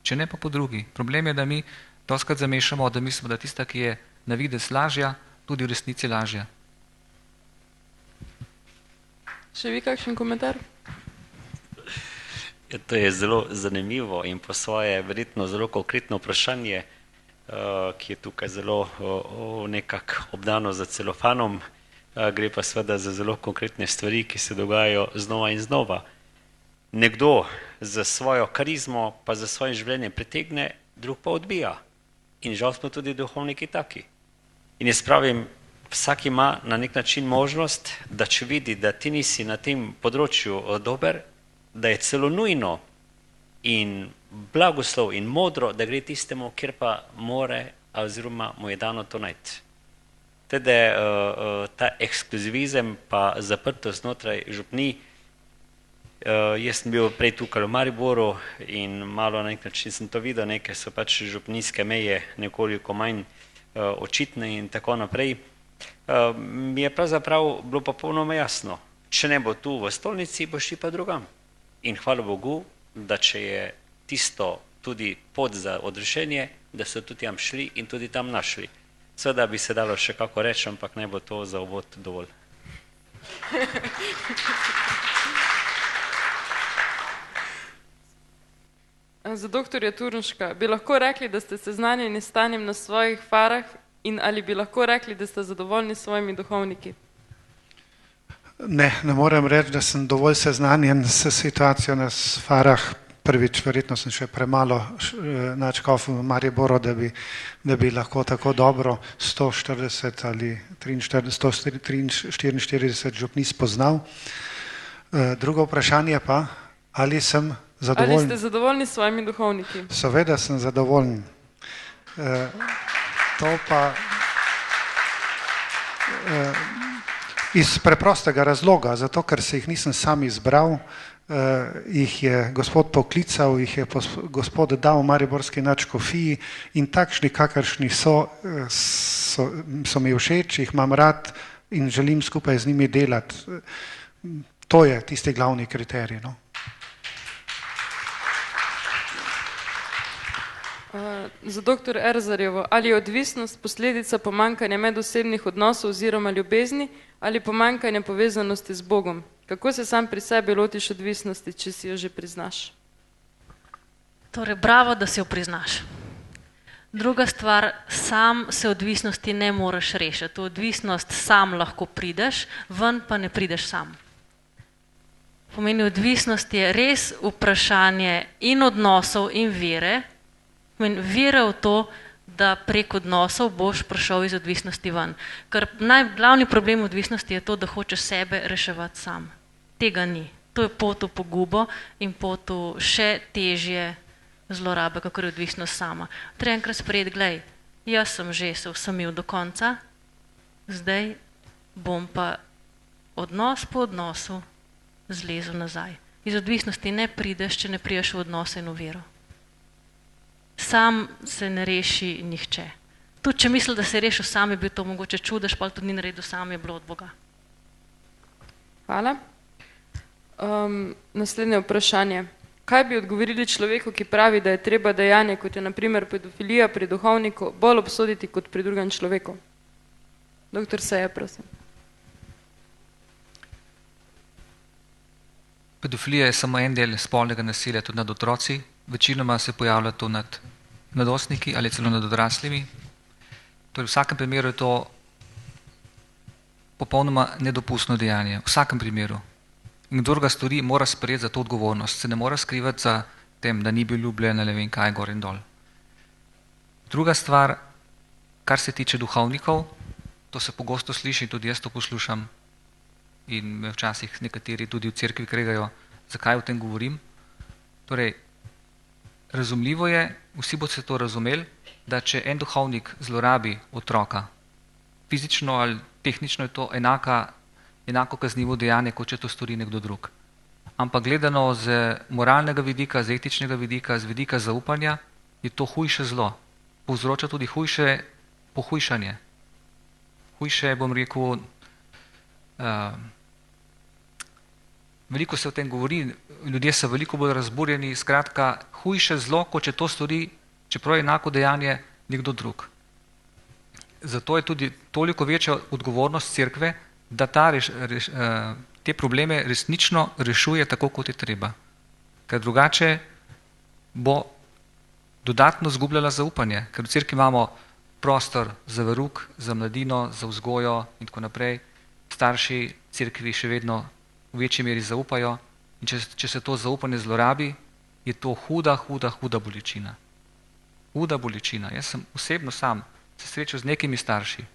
če ne pa po drugi. Problem je, da mi Doskrat zamešamo, da mislimo, da tista, ki je na videz lažja, tudi v resnici lažja. Še vi kakšen komentar? Ja, to je zelo zanimivo in po svoje verjetno zelo konkretno vprašanje, ki je tukaj zelo nekako obdano za celofanom, gre pa seveda za zelo konkretne stvari, ki se dogajajo znova in znova. Nekdo za svojo karizmo pa za svojim življenjem pritegne, drug pa odbija. In žal smo tudi duhovniki taki. In jaz pravim, vsak ima na nek način možnost, da če vidi, da ti nisi na tem področju dober, da je celo nujno in blagoslov in modro, da gre tistemu, kjer pa more oziroma mu je dano to najti. Teda ta ekskluzivizem pa zaprtost znotraj župnij, jaz sem bil prej tukaj v Mariboru in malo na nek način sem to videl, neke so pač župnijske meje nekoliko manj očitne in tako naprej. Mi je pravzaprav bilo popolnoma jasno, če ne bo tu v stolnici, boš ti pa drugam. In hvala Bogu, da če je tisto tudi pot za odrešenje, da so tudi tam šli in tudi tam našli. Seveda bi se dalo še kako reči, ampak ne bo to za uvod dovolj. Za doktorja Turnška, bi lahko rekli, da ste seznanjeni s stanjem na svojih farah in ali bi lahko rekli, da ste zadovoljni s svojimi duhovniki? Ne morem reči, da sem dovolj seznanjen s situacijo na farah. Prvič, verjetno sem še premalo nadškof v Mariboru, da bi lahko tako dobro 140 ali 144 župnij spoznal. Drugo vprašanje pa, ali sem zadovoljen? Ali ste zadovoljni s svojimi duhovniki? Seveda sem zadovoljen. To pa iz preprostega razloga, zato ker se jih nisem sam izbral, jih je gospod poklical, jih je gospod dal mariborski nadškofiji in takšni, kakršni so mi všeč, jih imam rad in želim skupaj z njimi delati. To je tisti glavni kriterij. No? Za doktor Erzarjevo, ali je odvisnost posledica pomanjkanja medosebnih odnosov oziroma ljubezni ali pomanjkanja povezanosti z Bogom? Kako se sam pri sebi lotiš odvisnosti, če si jo že priznaš? Torej, bravo, da si jo priznaš. Druga stvar, sam se odvisnosti ne moreš rešiti. V odvisnost sam lahko prideš, ven pa ne prideš sam. Pomeni, odvisnost je res vprašanje in odnosov in vere. Pomeni, vere v to, da prek odnosov boš prišel iz odvisnosti ven. Ker glavni problem odvisnosti je to, da hočeš sebe reševati sam. Tega ni. To je pot v pogubo in pot v še težje zlorabe, kakor je odvisnost sama. Treba enkrat sprejeti, glej, jaz sem že se usamil do konca, zdaj bom pa odnos po odnosu zlezel nazaj. Iz odvisnosti ne prideš, če ne prideš v odnose in v vero. Sam se ne reši nihče. Tudi če misli, da se je rešil sam, je bil to mogoče čudež, pa tudi ni naredil sam, je bilo od Boga. Hvala. Naslednje vprašanje. Kaj bi odgovorili človeku, ki pravi, da je treba dejanje, kot je na primer pedofilija pri duhovniku, bolj obsoditi kot pri drugem človeku? Doktor Seja, prosim. Pedofilija je samo en del spolnega nasilja tudi nad otroci. Večinoma se pojavlja to nad mladostniki ali celo nad odraslimi. Torej, v vsakem primeru je to popolnoma nedopustno dejanje. V vsakem primeru. In kdor ga stori, mora sprejeti za to odgovornost. Se ne mora skrivati za tem, da ni bil ljubljen ali ne vem kaj gor in dol. Druga stvar, kar se tiče duhovnikov, to se pogosto sliši, tudi jaz to poslušam in me včasih nekateri tudi v cerkvi kregajo, zakaj o tem govorim. Torej, razumljivo je, vsi boste to razumeli, da če en duhovnik zlorabi otroka, fizično ali tehnično je to enako kaznivo dejanje, kot če to stori nekdo drug. Ampak gledano z moralnega vidika, z etičnega vidika, z vidika zaupanja, je to hujše zlo. Povzroča tudi hujše pohujšanje. Hujše, bom rekel, veliko se o tem govori, ljudje so veliko bolj razburjeni, skratka, hujše zlo, kot če to stori, čeprav je enako dejanje, nekdo drug. Zato je tudi toliko večja odgovornost cerkve, da te probleme resnično rešuje tako, kot je treba. Ker drugače bo dodatno zgubljala zaupanje, ker v cerkvi imamo prostor za verouk, za mladino, za vzgojo in tako naprej. Starši cerkvi še vedno v večji meri zaupajo in če se to zaupanje zlorabi, je to huda bolečina. Huda bolečina. Jaz sem osebno sam se srečal z nekimi starši.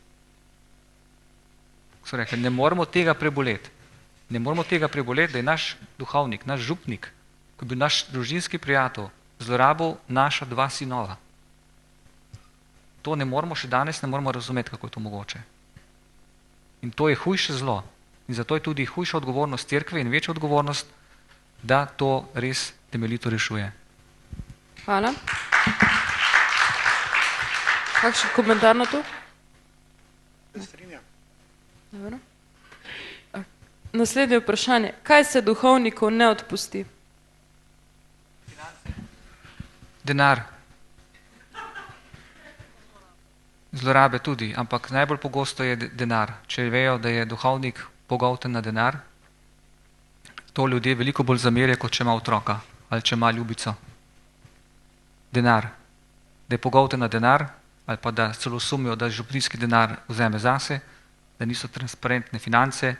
So rekli, ne moramo tega preboleti. Ne moramo tega preboleti, da je naš duhovnik, naš župnik, ko je bil naš družinski prijatelj, zlorabil naša 2 sinova. To ne moramo še danes, ne moramo razumeti, kako je to mogoče. In to je hujše zlo. In zato je tudi hujša odgovornost cerkve in večja odgovornost, da to res temeljito rešuje. Hvala. Kakšen komentar na to? Dobro. Naslednje vprašanje. Kaj se duhovnikov ne odpusti? Denar. Zlorabe tudi, ampak najbolj pogosto je denar. Če vejo, da je duhovnik pogolten na denar, to ljudje veliko bolj zamerja, kot če ima otroka ali če ima ljubico. Denar. Da je pogolten na denar ali pa da celo sumijo, da župnijski denar vzeme zase, da niso transparentne finance,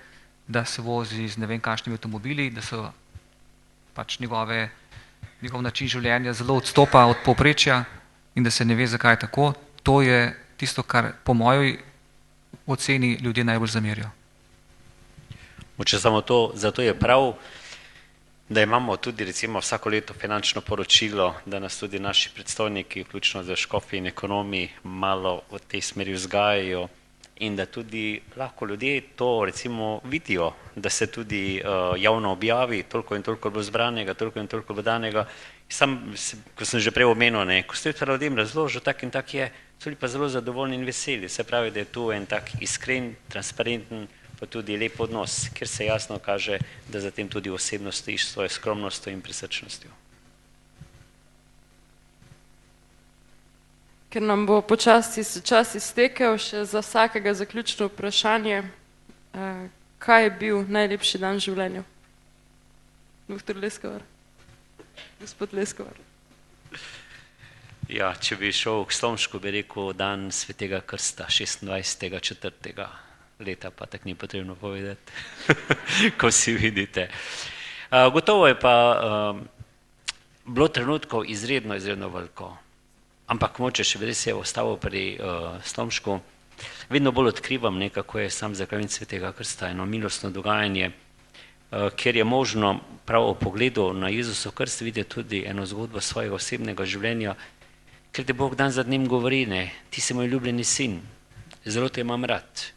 da se vozi z ne vem kakšnimi avtomobili, da so pač njegov način življenja zelo odstopa od povprečja in da se ne ve, zakaj je tako. To je tisto, kar po moji oceni ljudje najbolj zamerijo. Moče samo to, zato je prav, da imamo tudi recimo vsako leto finančno poročilo, da nas tudi naši predstavniki, vključno z škofi in ekonomi, malo v tej smeri vzgajajo in da tudi lahko ljudje to recimo vidijo, da se tudi javno objavi, toliko in toliko bo zbranega, toliko in toliko bo danega. Sam, ko sem že prej omenil, ko ste to ljudem razložil, tak in tak je, so bili pa zelo zadovoljni in veseli. Se pravi, da je tu en tak iskren, transparenten, pa tudi lep odnos, kjer se jasno kaže, da za tem tudi osebno stojiš s svojo skromnostjo in prisrčnostjo. Ker nam bo počasi čas iztekel, še za vsakega zaključno vprašanje, kaj je bil najlepši dan v življenju? Doktor Leskovar. Gospod Leskovar. Ja, če bi šel k Slomšku, bi rekel dan Svetega krsta, 26.4. leta, pa tako ni potrebno povedati, ko si vidite. Gotovo je pa bilo trenutkov izredno veliko, ampak moče še res je ostalo pri Slomšku. Vedno bolj odkrivam nekako je sam zakrament Svetega krsta, eno milostno dogajanje, kjer je možno prav o pogledu na Jezuso krst videti tudi eno zgodbo svojega osebnega življenja, ker te Bog dan za dnem govori, ti si moj ljubljeni sin, zelo te imam rad,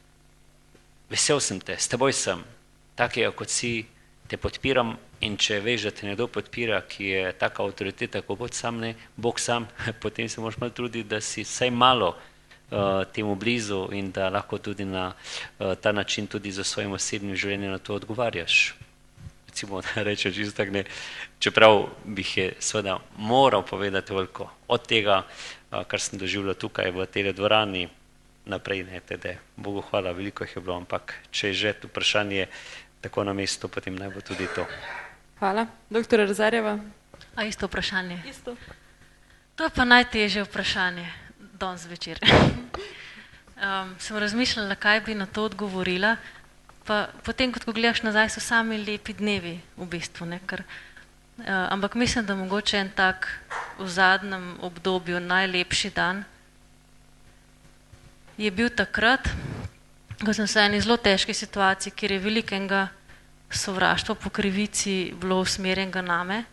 vesel sem te, s teboj sem, takega kot si, te podpiram in če veš, da te nekdo podpira, ki je taka avtoriteta, kot Bog sam, potem se moraš malo truditi, da si vsaj malo temu blizu in da lahko tudi na ta način tudi za svojim osebnim življenjem na to odgovarjaš. Recimo, da rečem čisto tak ne, čeprav bih je seveda moral povedati veliko od tega, kar sem doživljal tukaj v tej dvorani naprej, tede, Bogu hvala, veliko jih je bilo, ampak če je že to vprašanje tako na mestu, potem naj bo tudi to. Hvala. Doktor Rezarjeva. A isto vprašanje? Isto. To je pa najtežje vprašanje danes zvečer. Sem razmišljala, kaj bi na to odgovorila, pa potem, ko gledaš nazaj, so sami lepi dnevi v bistvu, ampak mislim, da mogoče en tak v zadnjem obdobju najlepši dan je bil takrat, ko sem se v eni zelo težki situaciji, kjer je velikega sovraštva po krivici bilo usmerjenega name,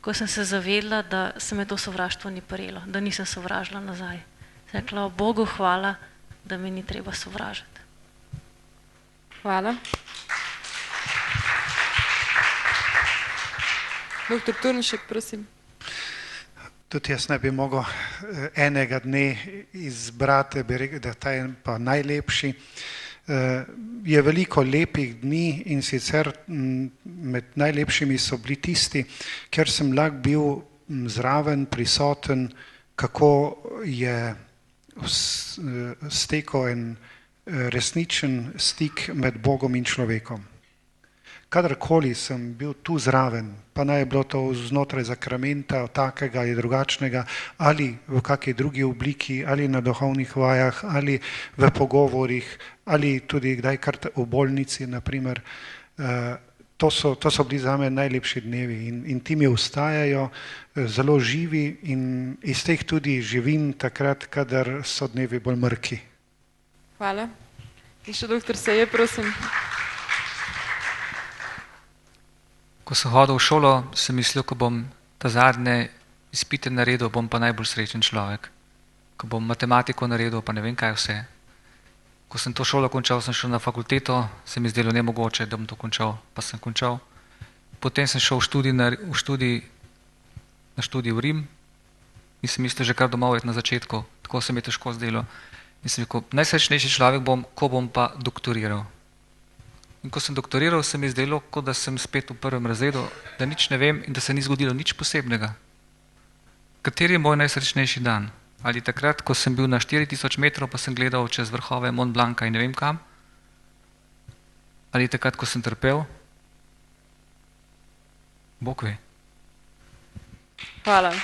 ko sem se zavedla, da se me to sovraštvo ni prijelo, da nisem sovražila nazaj. Sem rekla, Bogu hvala, da me ni treba sovražiti. Hvala. Doktor Turnšek, prosim. Tudi jaz ne bi mogel enega dne izbrati, bi rekel, da ta je pa najlepši. Je veliko lepih dni in sicer med najlepšimi so bili tisti, ker sem lahko bil zraven, prisoten, kako je stekel en resničen stik med Bogom in človekom. Kadarkoli sem bil tu zraven, pa naj je bilo to znotraj zakramenta, takega ali drugačnega, ali v kakej drugi obliki, ali na duhovnih vajah, ali v pogovorih, ali tudi kdaj kar v bolnici, naprimer, to so bili zame najlepši dnevi in ti mi ostajajo zelo živi in iz teh tudi živim takrat, kadar so dnevi bolj mrki. Hvala. In še doktor Seje, prosim. Ko sem hodil v šolo, sem mislil, ko bom ta zadnje izpite naredil, bom pa najbolj srečen človek. Ko bom matematiko naredil, pa ne vem kaj vse. Ko sem to šolo končal, sem šel na fakulteto, se mi zdelo nemogoče, da bom to končal, pa sem končal. Potem sem šel na študij v Rim in sem mislil že kar domov na začetku, tako se mi je težko zdelo. In sem rekel, najsrečnejši človek bom, ko bom pa doktoriral. In ko sem doktoriral, se mi je zdelo, kot da sem spet v prvem razredu, da nič ne vem in da se ni zgodilo nič posebnega. Kateri je moj najsrečnejši dan? Ali takrat, ko sem bil na 4000 metrov, pa sem gledal čez vrhove Mont Blanca in ne vem kam? Ali takrat, ko sem trpel? Bog ve. Hvala.